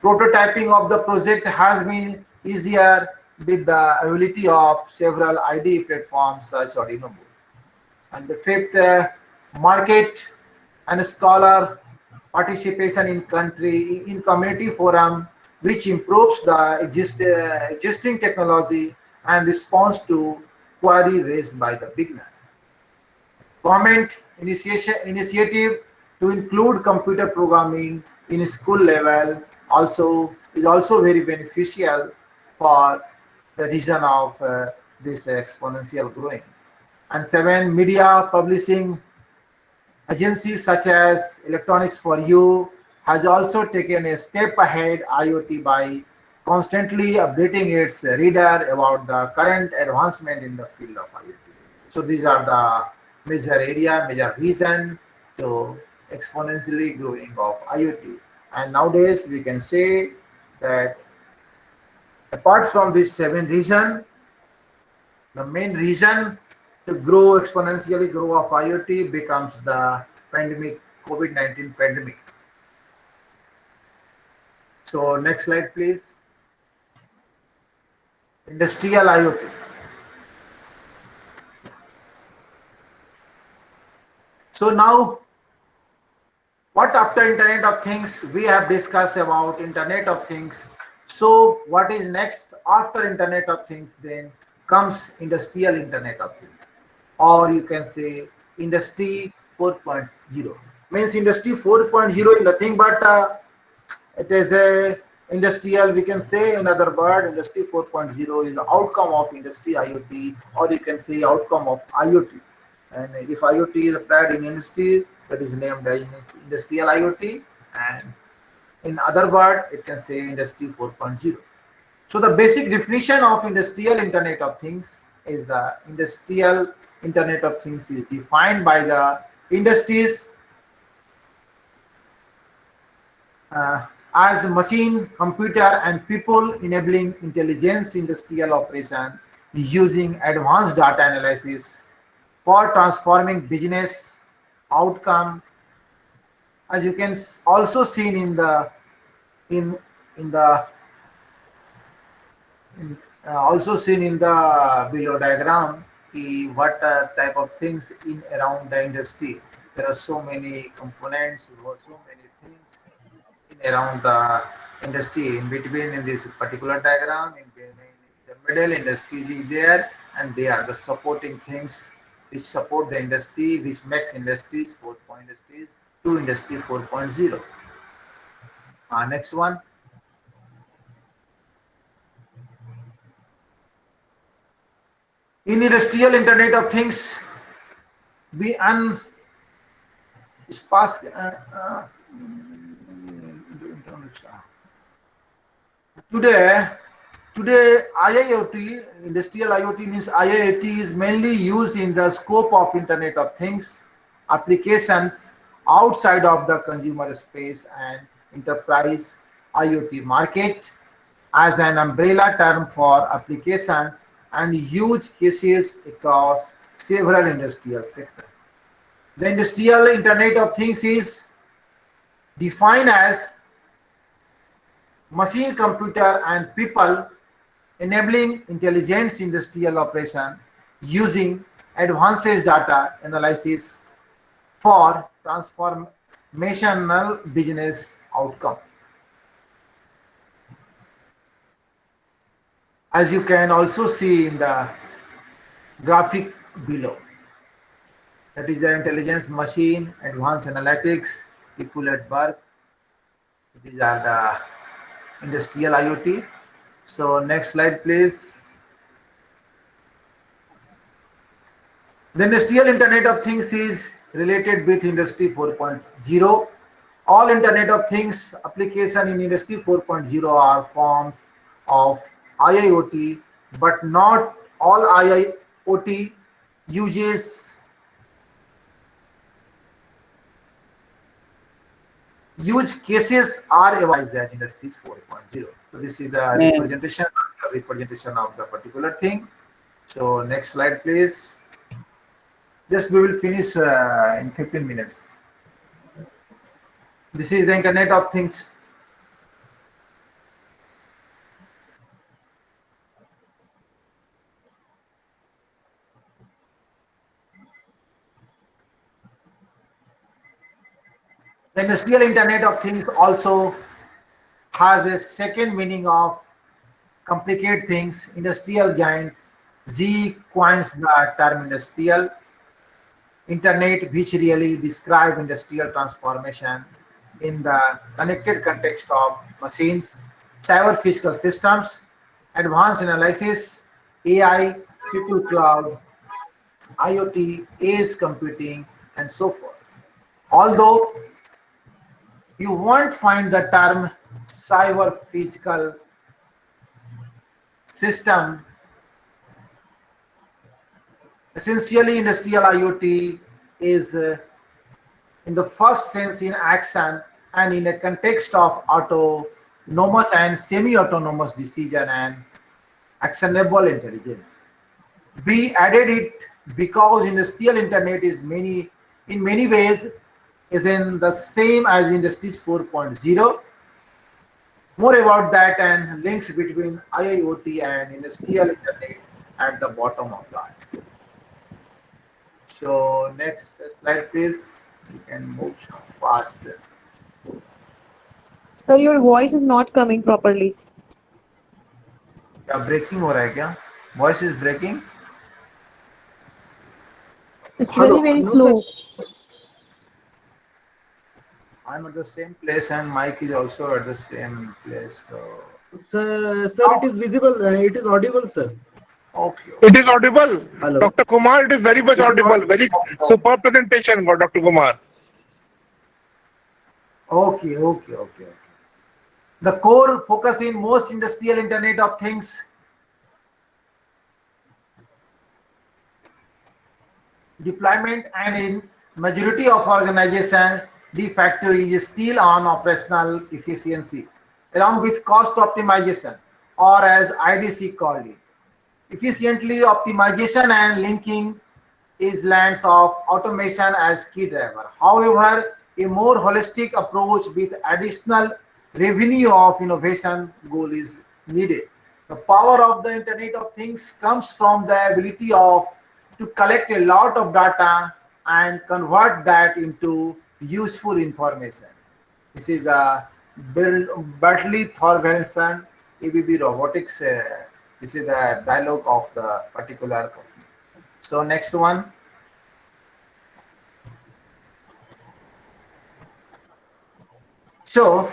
prototyping of the project has been easier with the ability of several IDE platforms such Arduino boards. And the fifth, market and scholar participation in community forum, which improves the existing technology and response to query raised by the beginner. Government initiative to include computer programming in school level is also very beneficial for the reason of this exponential growing. And seven, media publishing agencies such as Electronics for You has also taken a step ahead IoT by constantly updating its reader about the current advancement in the field of IoT. So these are the major reason to exponentially growing of IoT. And nowadays we can say that apart from these 7 reasons, the main reason to exponentially grow of IoT becomes the pandemic, COVID-19 pandemic. So next slide, please. Industrial IoT. So now, what after Internet of Things? We have discussed about Internet of Things. So what is next after Internet of Things? Then comes Industrial Internet of Things, or you can say Industry 4.0. Means Industry 4.0 is nothing but it is a industrial, we can say another word. Industry 4.0 is the outcome of industry IoT, or you can say outcome of IoT. And if IoT is applied in industry, that is named as industrial IoT, and in other word it can say Industry 4.0. So the basic definition of Industrial Internet of Things is the Industrial Internet of Things is defined by the industries as machine, computer, and people enabling intelligence industrial operation using advanced data analysis for transforming business outcome, as you can also seen in the also seen in the below diagram, what type of things in around the industry. There are so many components, there are so many things in around the industry. In between, in this particular diagram, in the middle, industry is there, and they are the supporting things which support the industry, which makes industries 4.0 to Industry 4.0. Next one. In Industrial Internet of Things, we Today IIoT, Industrial IoT means IIoT is mainly used in the scope of Internet of Things applications outside of the consumer space and enterprise IoT market as an umbrella term for applications and use cases across several industrial sectors. The industrial Internet of Things is defined as machine, computer, and people enabling intelligent industrial operation using advanced data analysis for transformational business outcome. As you can also see in the graphic below, that is the intelligence machine, advanced analytics, people at work. These are the industrial IoT. So next slide, please. The industrial Internet of Things is related with Industry 4.0. All Internet of Things application in Industry 4.0 are forms of IIoT, but not all IIoT uses use cases are evaluated at Industry 4.0. So this is the representation of the particular thing. So next slide, please. Just we will finish in 15 minutes. This is the Internet of Things. The industrial Internet of Things also has a second meaning of complicate things. Industrial giant Z coins the term industrial Internet, which really describe industrial transformation in the connected context of machines, cyber physical systems, advanced analysis, AI, people cloud, IoT, edge computing, and so forth. Although you won't find the term cyber physical system, essentially industrial IoT is in the first sense in action and in a context of autonomous and semi-autonomous decision and actionable intelligence. We added it because industrial internet is in many ways is in the same as industries 4.0. More about that and links between IIoT and industrial internet at the bottom of that. So next slide, please. You can move faster. Sir, your voice is not coming properly. क्या breaking हो रहा है क्या? Voice is breaking. It's Hello. very No, slow. I'm at the same place and Mike is also at the same place. So Sir, it is visible. It is audible, sir. okay. It is audible. Hello. Dr. Kumar, it is very much It is audible. Very superb presentation, Dr. Kumar. Okay. The core focus in most industrial Internet of Things deployment and in majority of organization de facto is still on operational efficiency along with cost optimization, or as IDC called it, efficiently optimization and linking is lands of automation as key driver. However, a more holistic approach with additional revenue of innovation goal is needed. The power of the Internet of Things comes from the ability of to collect a lot of data and convert that into useful information. This is the Bertley Thorvaldsen, ABB Robotics. This is the dialogue of the particular company. So next one. So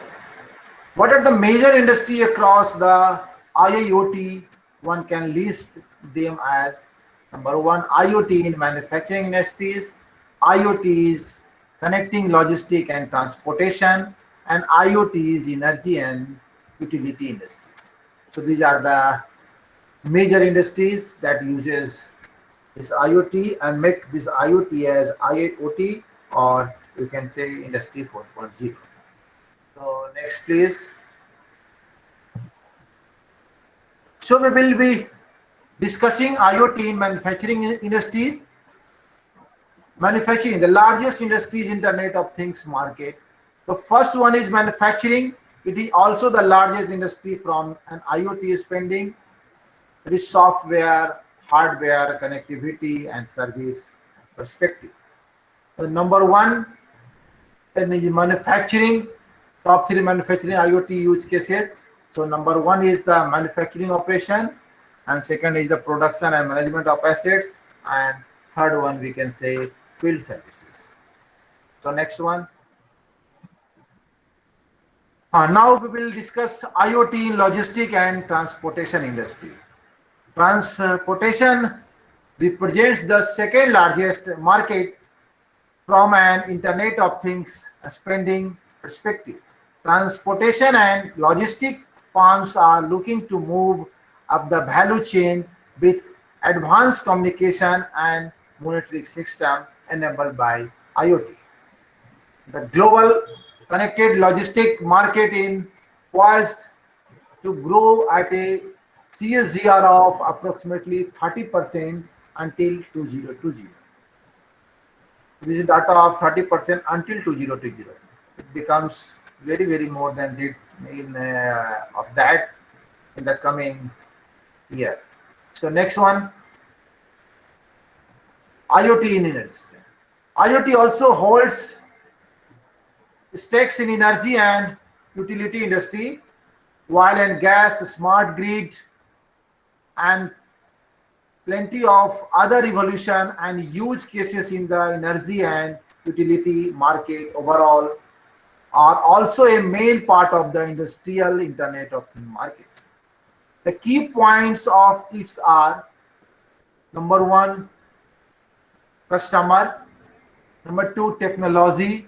what are the major industry across the IIoT? One can list them as number one, IoT in manufacturing industries, IoT is connecting logistic and transportation, and IoT is energy and utility industries. So these are the major industries that uses this IoT and make this IoT as IoT or you can say Industry 4.0. So next, please. So we will be discussing IoT in manufacturing industry. Manufacturing, the largest industry is Internet of Things market. The first one is manufacturing. It is also the largest industry from an IoT spending. It is software, hardware, connectivity, and service perspective. The number one in the manufacturing, top three manufacturing IoT use cases. So number one is the manufacturing operation, and second is the production and management of assets, and third one we can say field services. So next one. Now we will discuss IoT in logistic and transportation industry. Transportation represents the second largest market from an Internet of Things spending perspective. Transportation and logistic firms are looking to move up the value chain with advanced communication and monitoring system enabled by IoT. The global connected logistic market is poised to grow at a CAGR of approximately 30% until 2020. This is data of 30% until 2020. It becomes very more than that of that in the coming year. So next one, IoT in energy. IoT also holds stakes in energy and utility industry, oil and gas, smart grid, and plenty of other evolution and use cases in the energy and utility market overall are also a main part of the industrial Internet of Things market. The key points of it are: number one, customer; number two, technology;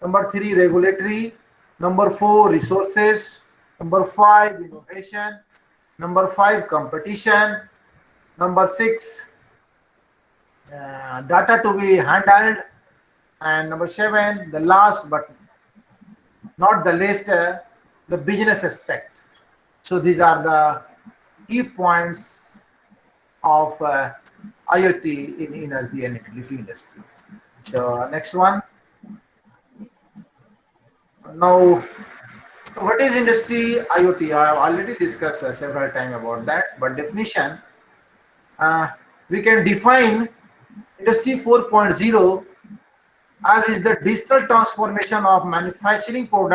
number three, regulatory; number four, resources; number five, innovation; number five, competition; number six, data to be handled; and number seven, the last but not the least, the business aspect. So these are the key points of IoT in energy and utility industries. So next one. Now, what is industry IoT? I have already discussed several times about that, but definition, we can define Industry 4.0 as is the digital transformation of manufacturing or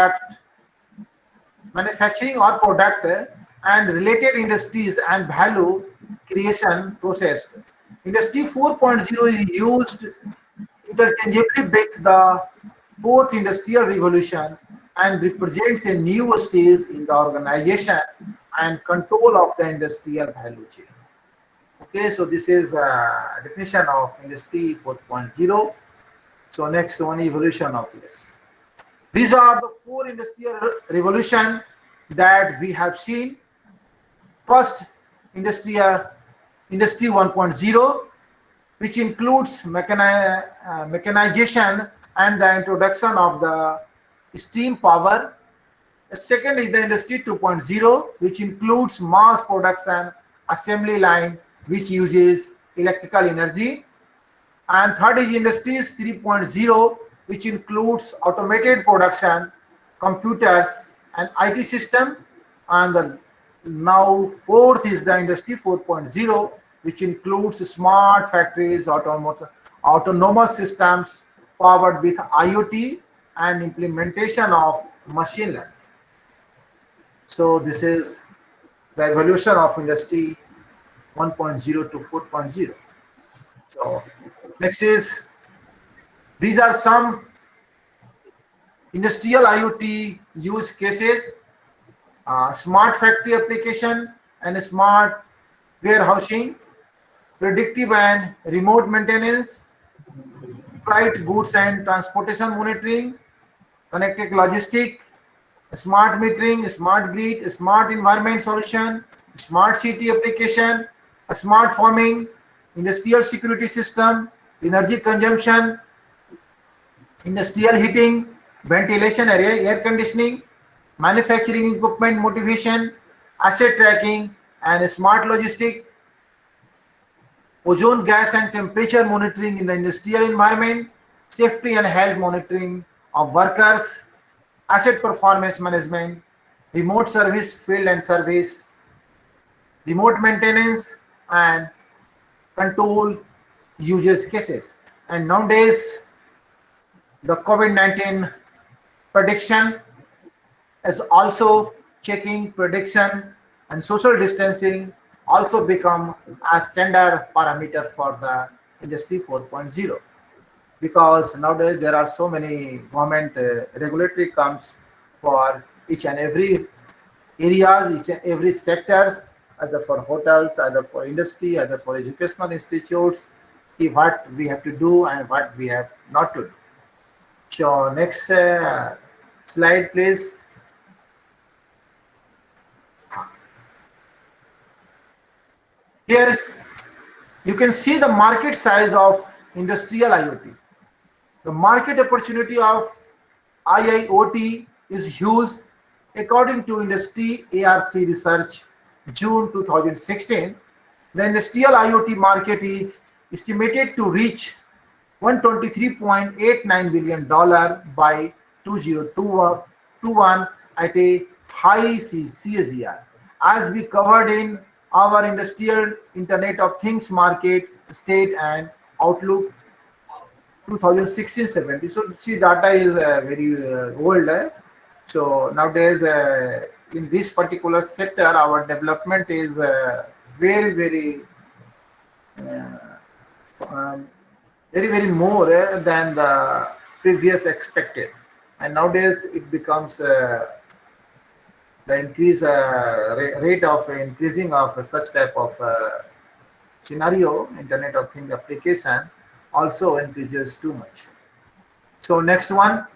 product and related industries and value creation process. Industry 4.0 is used interchangeably with the fourth industrial revolution and represents a new stage in the organization and control of the industrial value chain. Okay, so this is a definition of Industry 4.0. So next one, evolution of this. These are the four industrial revolution that we have seen. First, Industry 1.0, which includes mechanization and the introduction of the steam power. The second is the Industry 2.0, which includes mass production assembly line, which uses electrical energy. And third is Industries 3.0, which includes automated production, computers, and IT system. And now fourth is the Industry 4.0, which includes smart factories, autonomous systems powered with IoT and implementation of machine learning. So this is the evolution of Industry 1.0 to 4.0. So next is, these are some industrial IoT use cases: smart factory application and smart warehousing, predictive and remote maintenance, freight, goods and transportation monitoring, connected logistic, smart metering, smart grid, smart environment solution, smart city application, smart farming, industrial security system, energy consumption, industrial heating, ventilation, air conditioning, manufacturing equipment motivation, asset tracking, and smart logistic, ozone gas and temperature monitoring in the industrial environment, safety and health monitoring of workers, asset performance management, remote service, field and service, remote maintenance, and control users cases. And nowadays, the COVID-19 prediction is also checking prediction, and social distancing also become a standard parameter for the industry 4.0, because nowadays there are so many government regulatory comes for each and every areas, each and every sectors, either for hotels, either for industry, either for educational institutes, what we have to do and what we have not to do. So next slide, please. Here you can see the market size of industrial IoT. The market opportunity of IIoT is huge. According to Industry ARC research, June 2016, the industrial IoT market is estimated to reach $123.89 billion by 2021 at a high CAGR. As we covered in our industrial Internet of Things market state and outlook 2016-17. So see, data is very old. So nowadays in this particular sector, our development is very very more than the previous expected, and nowadays it becomes the increase rate of increasing of such type of scenario, Internet of Things application also increases too much. So next one.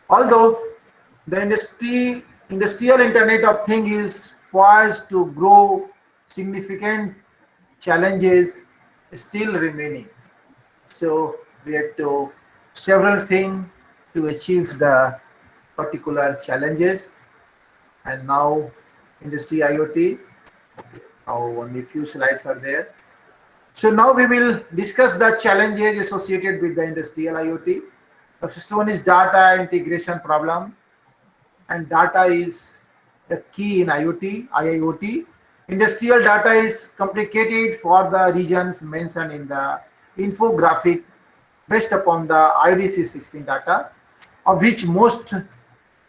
Although the industrial Internet of Things is poised to grow, significant challenges still remaining. So we have to several things to achieve the particular challenges. And now industry IoT. Okay, now only few slides are there. So now we will discuss the challenges associated with the industrial IoT. The first one is data integration problem, and data is the key in IIoT. Industrial data is complicated for the regions mentioned in the infographic based upon the IDC 16 data, of which most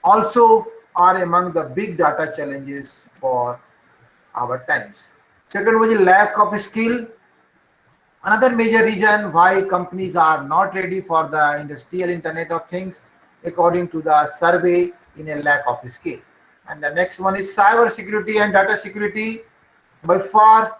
also are among the big data challenges for our times. Second was the lack of skill. Another major reason why companies are not ready for the industrial Internet of Things, according to the survey, in a lack of skill. And the next one is cyber security and data security. By far,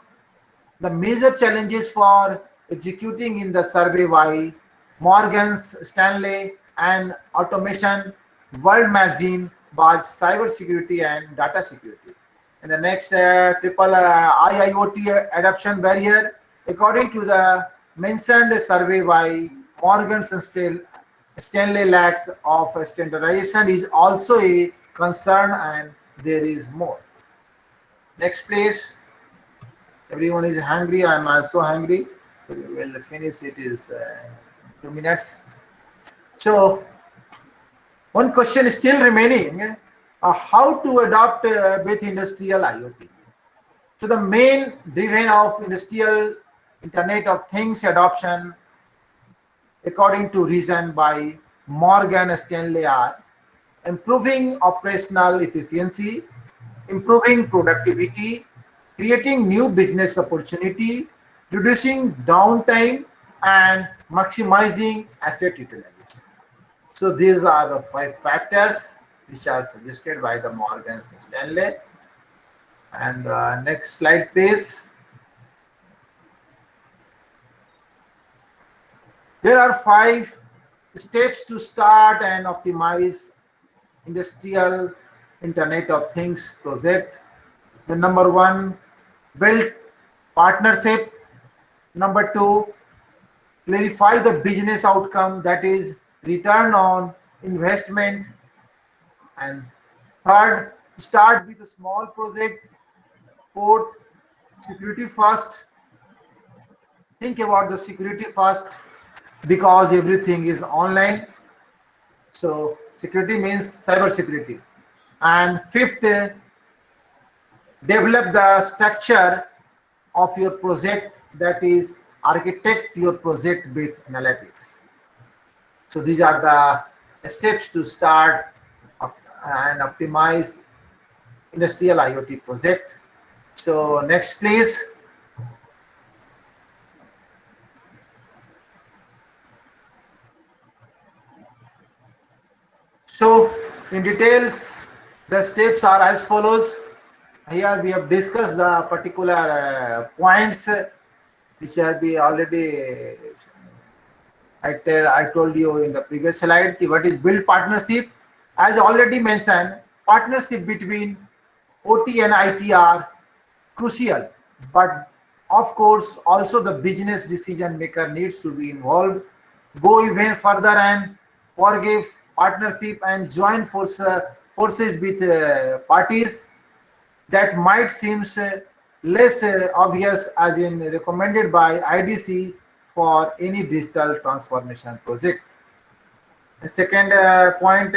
the major challenges for executing in the survey by Morgan Stanley and Automation World Magazine was cyber security and data security. And the next triple IIoT adoption barrier. According to the mentioned survey by Morgan Stanley, lack of standardization is also a concern, and there is more. Next please. Everyone is hungry. I am also hungry. So we will finish it is 2 minutes. So one question is still remaining. How to adopt with industrial IoT? So the main driven of industrial Internet of Things adoption, according to reason by Morgan Stanley, are improving operational efficiency, improving productivity, creating new business opportunity, reducing downtime, and maximizing asset utilization. So these are the 5 factors which are suggested by the Morgan Stanley. And next slide please. There are 5 steps to start and optimize industrial Internet of Things project. The number 1, build partnership. Number 2, clarify the business outcome, that is return on investment. And third, start with a small project. Fourth, security first. Think about the security first because everything is online. So security means cyber security. And fifth, develop the structure of your project, that is architect your project with analytics. So these are the steps to start and optimize industrial IoT project. So next please. So in details, the steps are as follows. Here we have discussed the particular points which have been already I told you in the previous slide. What is build partnership? As already mentioned, partnership between OT and IT are crucial, but of course also the business decision maker needs to be involved. Go even further and forgive partnership and join forces with parties that might seem less obvious, as in recommended by IDC for any digital transformation project. The second point,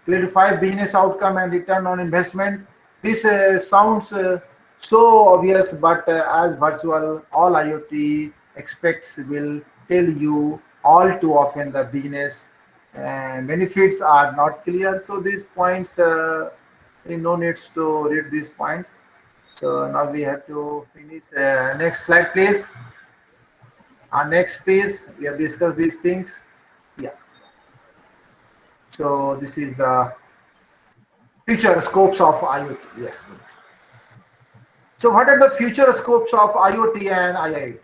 clarify business outcome and return on investment. This sounds so obvious, but as virtual all IoT experts will tell you, all too often the business benefits are not clear. So these points, no needs to read these points. So now we have to finish. Next slide, please. Next, please. We have discussed these things. Yeah. So this is the future scopes of IoT. Yes. Good. So what are the future scopes of IoT and IIoT?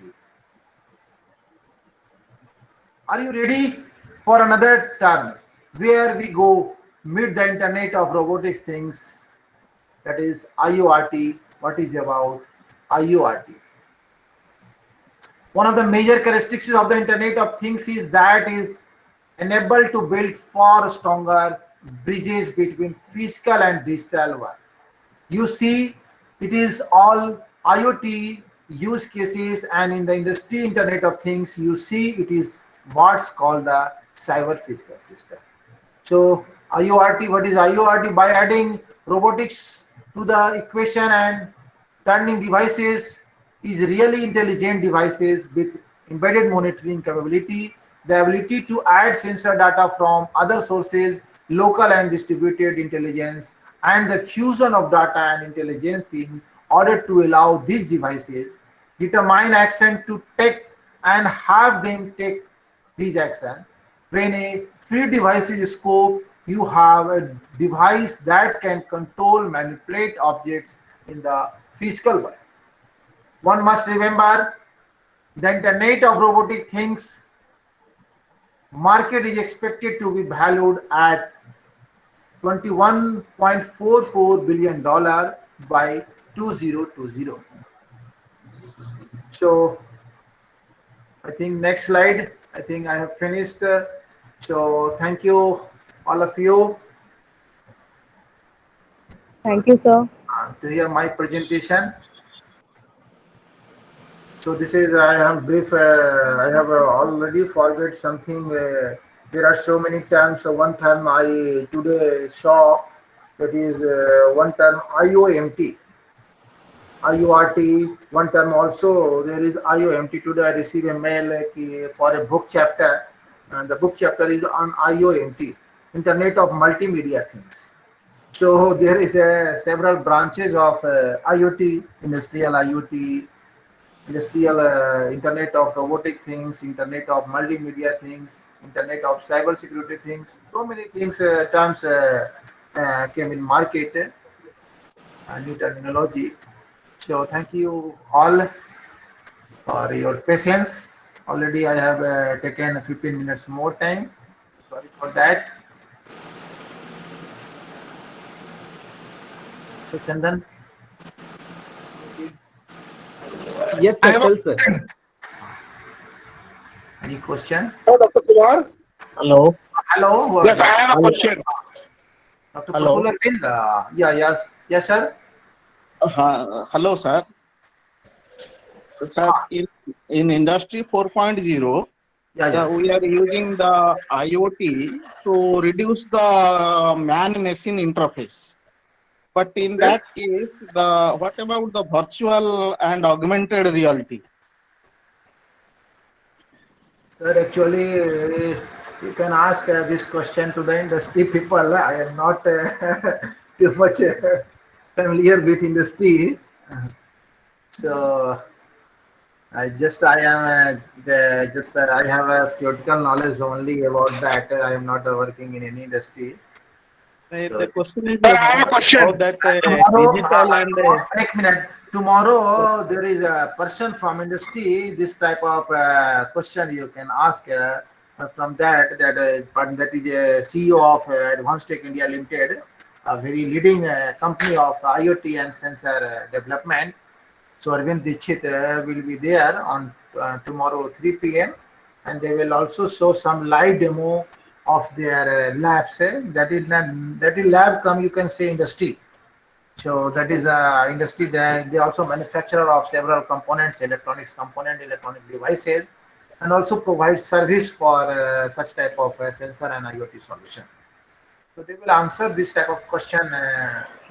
Are you ready for another term where we go meet the Internet of Robotics things, that is IoRT? What is about IoRT? One of the major characteristics of the Internet of Things is that is enabled to build far stronger bridges between physical and digital world. You see, it is all IoT use cases, and in the industry Internet of Things, you see it is what's called the cyber physical system. So IoRT, what is IoRT? By adding robotics to the equation and turning devices is really intelligent devices with embedded monitoring capability, the ability to add sensor data from other sources, local and distributed intelligence, and the fusion of data and intelligence in order to allow these devices determine action to take and have them take these action. When a free device is scope, you have a device that can control, manipulate objects in the physical world. One must remember the Internet of Robotic Things market is expected to be valued at $21.44 billion by 2020. So I think next slide. I think I have finished. So thank you all of you Thank you, sir. to hear my presentation. So this is, I have brief, I have already forgot something. There are so many terms. So one term I today saw, that is one term IOMT. IoRT, one term also there is IOMT. Today I received a mail for a book chapter, and the book chapter is on IOMT, Internet of Multimedia Things. So there is several branches of IoT, industrial IoT, industrial Internet of Robotic Things, Internet of Multimedia Things, Internet of Cyber Security Things. So many things, terms came in market, new terminology. So thank you all for your patience. Already I have taken 15 minutes more time. Sorry for that. So Chandan. Yes, I sir. have Tell, a sir. question. Any question? Hello, Dr. Kumar. Hello. Hello. Yes, I have a question. Dr. Hello. Prafula Bind. Yes, sir. Hello, sir. Sir, in Industry 4.0, Yeah. we are using the IoT to reduce the man-machine interface. But in Okay. that case, what about the virtual and augmented reality? Sir, actually, you can ask this question to the industry people. I am not too much familiar with industry. So I am I have a theoretical knowledge only about that. I am not working in any industry. So The question is Sir, I have a question. how that tomorrow, digital and एक minute. Tomorrow there is a person from industry. This type of question you can ask from that is a CEO of Advanced Tech India Limited, a very leading company of IoT and sensor development. So Arvind Dikshit will be there on tomorrow 3 p.m. and they will also show some live demo of their labs. That is lab come you can say industry. So that is industry. They also manufacturer of several components, electronics component, electronic devices, and also provide service for such type of sensor and IoT solution. So they will answer this type of question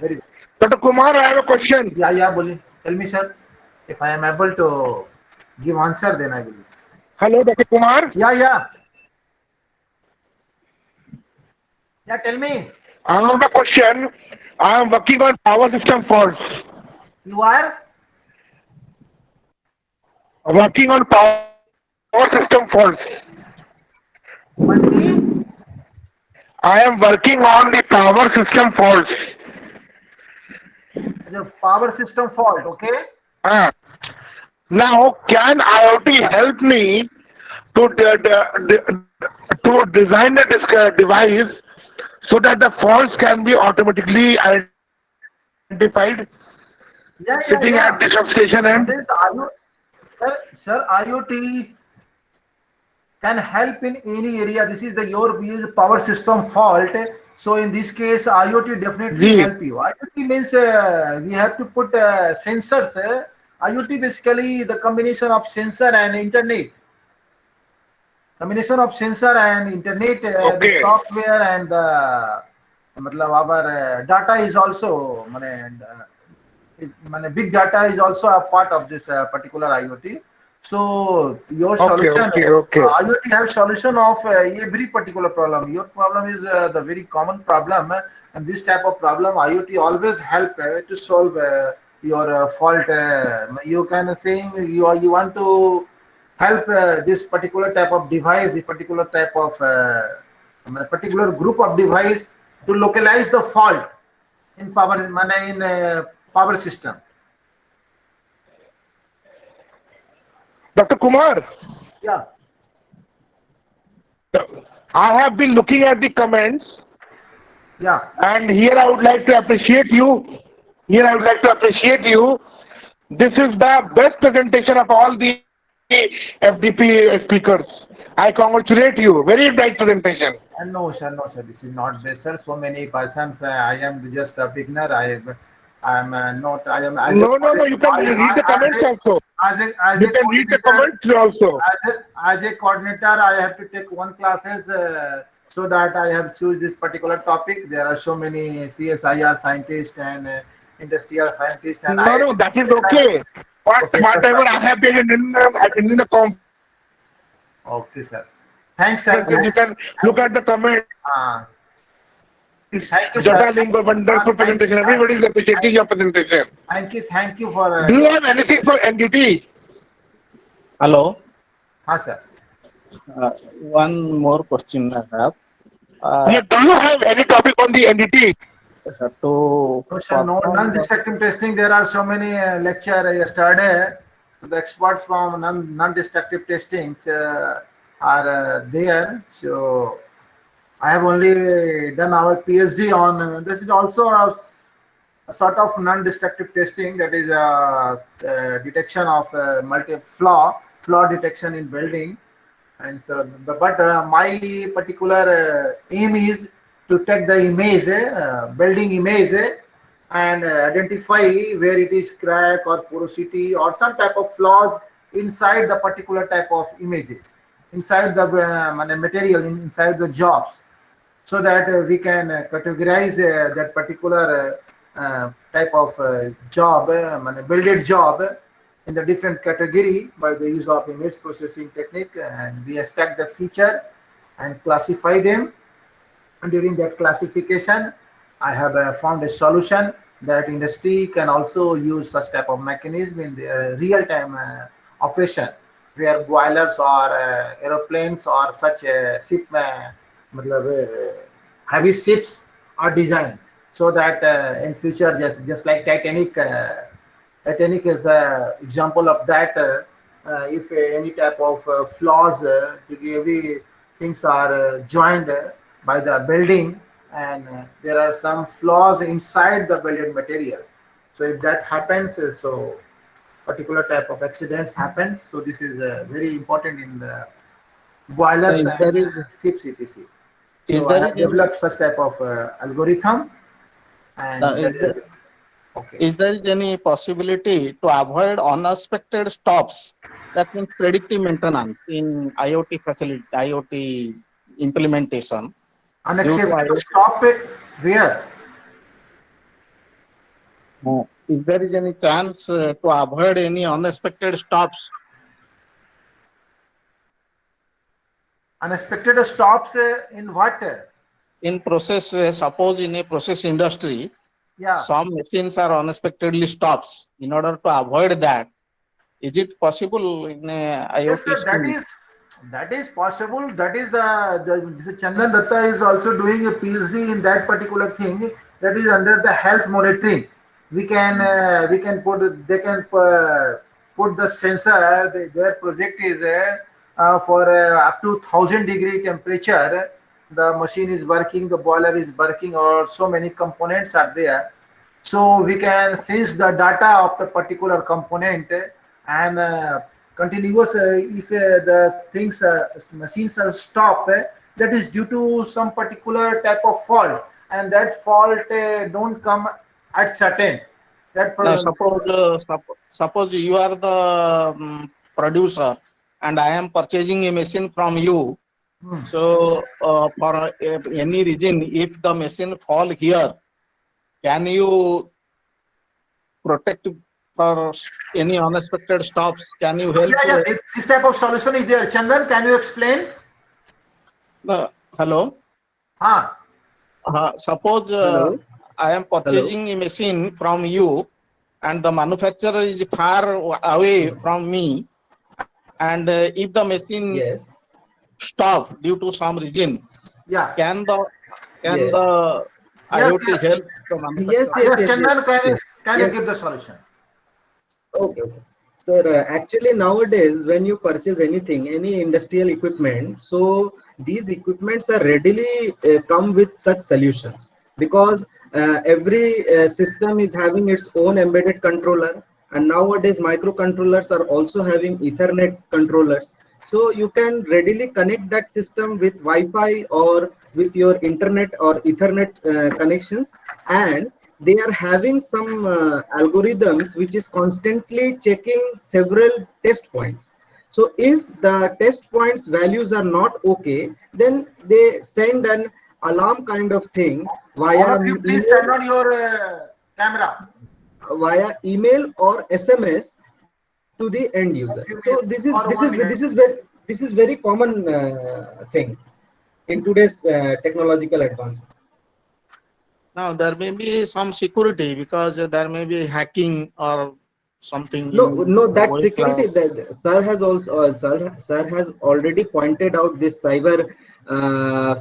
very well. Dr. Kumar, I have a question. Yeah, Boli. Tell me, sir. If I am able to give answer, then I will. Hello, Dr. Kumar. Yeah. Tell me. I have a question. I am working on power system faults. You are? Working on power system faults. Monday? I am working on the power system faults. The power system fault, okay? Now, can IoT help me to design the device so that the faults can be automatically identified sitting at the substation end? Sir, IoT can help in any area. This is your power system fault. So in this case, IoT definitely Ji. help you. IoT means we have to put sensors. IoT basically the combination of sensor and internet. Combination of sensor and internet, the Okay. software and the our data is also big data is also a part of this particular IoT. So your solution, Okay. IoT have solution of every particular problem. Your problem is the very common problem, and this type of problem IoT always help to solve your fault. You can saying you want to help this particular type of device, the particular type of particular group of device to localize the fault in power system. Dr. Kumar, Yeah. I have been looking at the comments, Yeah. and here I would like to appreciate you. This is the best presentation of all the FDP speakers. I congratulate you. Very bright presentation. No, sir. This is not best, sir. So many persons. I am just a beginner. I am not. I am. No. You can read the comments also. You can read the comments also. As a coordinator, I have to take one classes so that I have choose this particular topic. There are so many CSIR scientists and industrial scientists, and No, that is okay. Whatever I have been in the conference, Okay, sir. Thanks, sir. you can look at the comments. Thank you, sir. Jataling, wonderful presentation. Everybody is appreciating your presentation. Thank you for. Do you have anything for NDT? hello. Sir. One more question I have. Do you have any topic on the NDT? No, non-destructive testing. There are so many lecture yesterday. The experts from non-destructive testing are there. So I have only done our PhD on this. Is also a sort of non-destructive testing, that is detection of flaw detection in building. And so, but my particular aim is to take the image, building image, and identify where it is crack or porosity or some type of flaws inside the particular type of images, inside the material, inside the jobs, so that we can categorize that particular type of job, builded job in the different category by the use of image processing technique, and we extract the feature and classify them. And during that classification, I have found a solution that industry can also use such type of mechanism in the real-time operation, where boilers or aeroplanes or such ship, matlab, heavy ships are designed, so that in future, just like Titanic. Titanic is the example of that. If any type of flaws, every things are joined by the building, and there are some flaws inside the building material. So if that happens, so particular type of accidents happens. So this is very important in the boilers Is there and ships etc. is So I there have developed such type of algorithm, and that is, is okay. is there any possibility to avoid unexpected stops? That means predictive maintenance in IoT facility, IoT implementation. Unacceptable stop it where? Is there is any chance to avoid any unexpected stops? Unexpected stops in what? In process, suppose in a process industry, Yeah. some machines are unexpectedly stops. In order to avoid that, is it possible in a Yes, IoT sir. scheme? That is possible. That is this Chandan Datta is also doing a PhD in that particular thing. That is under the health monitoring. We can put they can put the sensor. Their project is for up to 1,000-degree temperature. The machine is working, the boiler is working, or so many components are there. So we can sense the data of the particular component, and continuous if the things machines are stopped, that is due to some particular type of fault, and that fault don't come at certain that Now, suppose you are the producer and I am purchasing a machine from you. So for any reason, if the machine fall here, can you protect for any unexpected stops? Can you help? yeah, this type of solution is there. Chandan, can you explain? Hello. Suppose Hello. I am purchasing a machine from you, and the manufacturer is far away from me, and if the machine Yes. stop due to some reason, Yeah. can the Yes. IoT Yes. help the manufacturer? Yes. Chandan, can you Yes. give the solution? Okay. Sir, actually nowadays when you purchase anything, any industrial equipment, so these equipments are readily come with such solutions, because every system is having its own embedded controller, and nowadays microcontrollers are also having Ethernet controllers. So you can readily connect that system with Wi-Fi or with your internet or Ethernet connections, and they are having some algorithms which is constantly checking several test points. So if the test points values are not okay, then they send an alarm kind of thing All via of you, please email, turn on your camera. or SMS to the end user. Few So minutes or 1 minute. this is very common thing in today's technological advancement. Now there may be some security because there may be hacking or something. No, in that going security cloud. that sir has also sir has already pointed out this cyber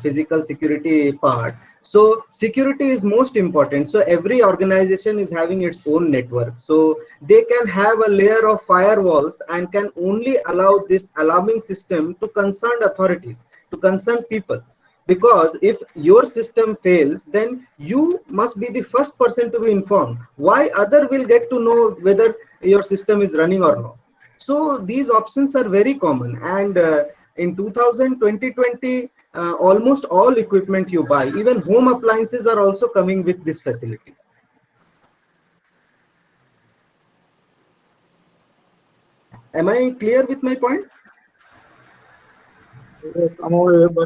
physical security part. So security is most important. So every organization is having its own network. So they can have a layer of firewalls and can only allow this alarming system to concerned authorities, to concerned people. Because if your system fails, then you must be the first person to be informed. Why other will get to know whether your system is running or not? So these options are very common, and In 2020, almost all equipment you buy, even home appliances are also coming with this facility. Am I clear with my point? Some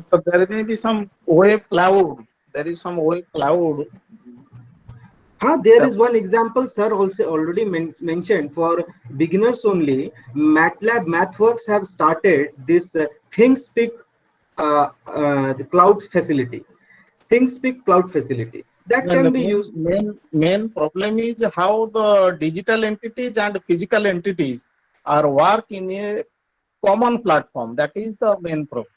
but there may be some wave cloud. There is some wave cloud. There is one example, sir, also already mentioned for beginners only. MATLAB MathWorks have started this ThinkSpeak the cloud facility. ThinkSpeak cloud facility that And can the be used. main problem is how the digital entities and physical entities are work in a common platform. That is the main problem.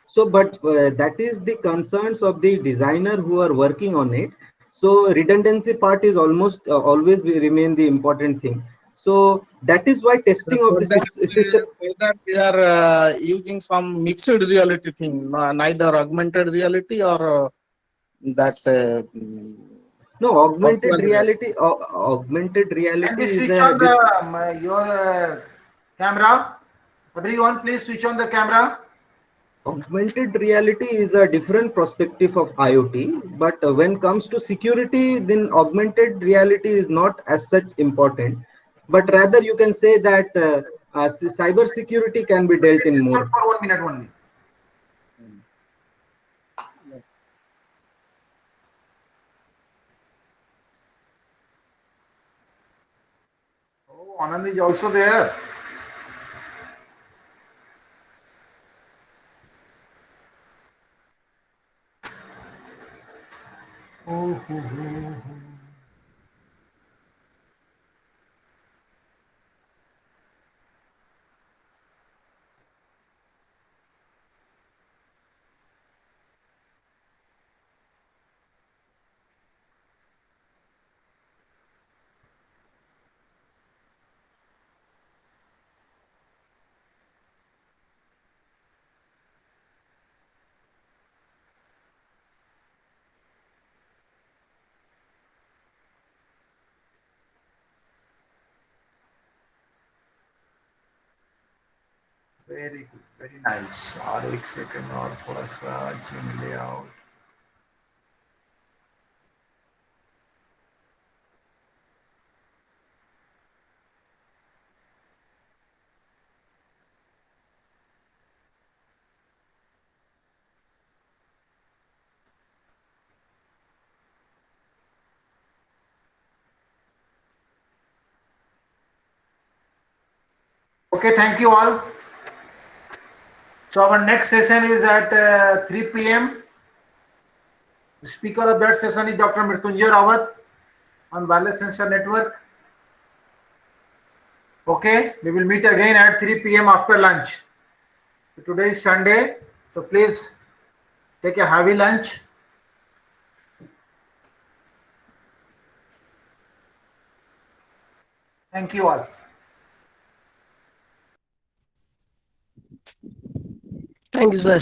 So, but that is the concerns of the designer who are working on it. So, redundancy part is almost always will remain the important thing. So, that is why testing of the system. For that they are using some mixed reality thing, neither augmented reality or that No, augmented virtual reality. reality. Augmented Can reality we is switch a on the your camera? Everyone, please switch on the camera. augmented reality is a different perspective of IoT. But when comes to security, then augmented reality is not as such important. But rather, you can say that cyber security can be dealt in Switch on more. for 1 minute only. Oh, Anand is also there. Oh, ho, ho, ho. Very good, very nice. और एक second और थोड़ा सा gym layout. Okay, thank you all. So our next session is at 3 p.m. The speaker of that session is Dr. Mrityunjay Rawat on Wireless Sensor Network. Okay, we will meet again at 3 p.m. after lunch. So today is Sunday, so please take a heavy lunch. Thank you all. Thank you, sir.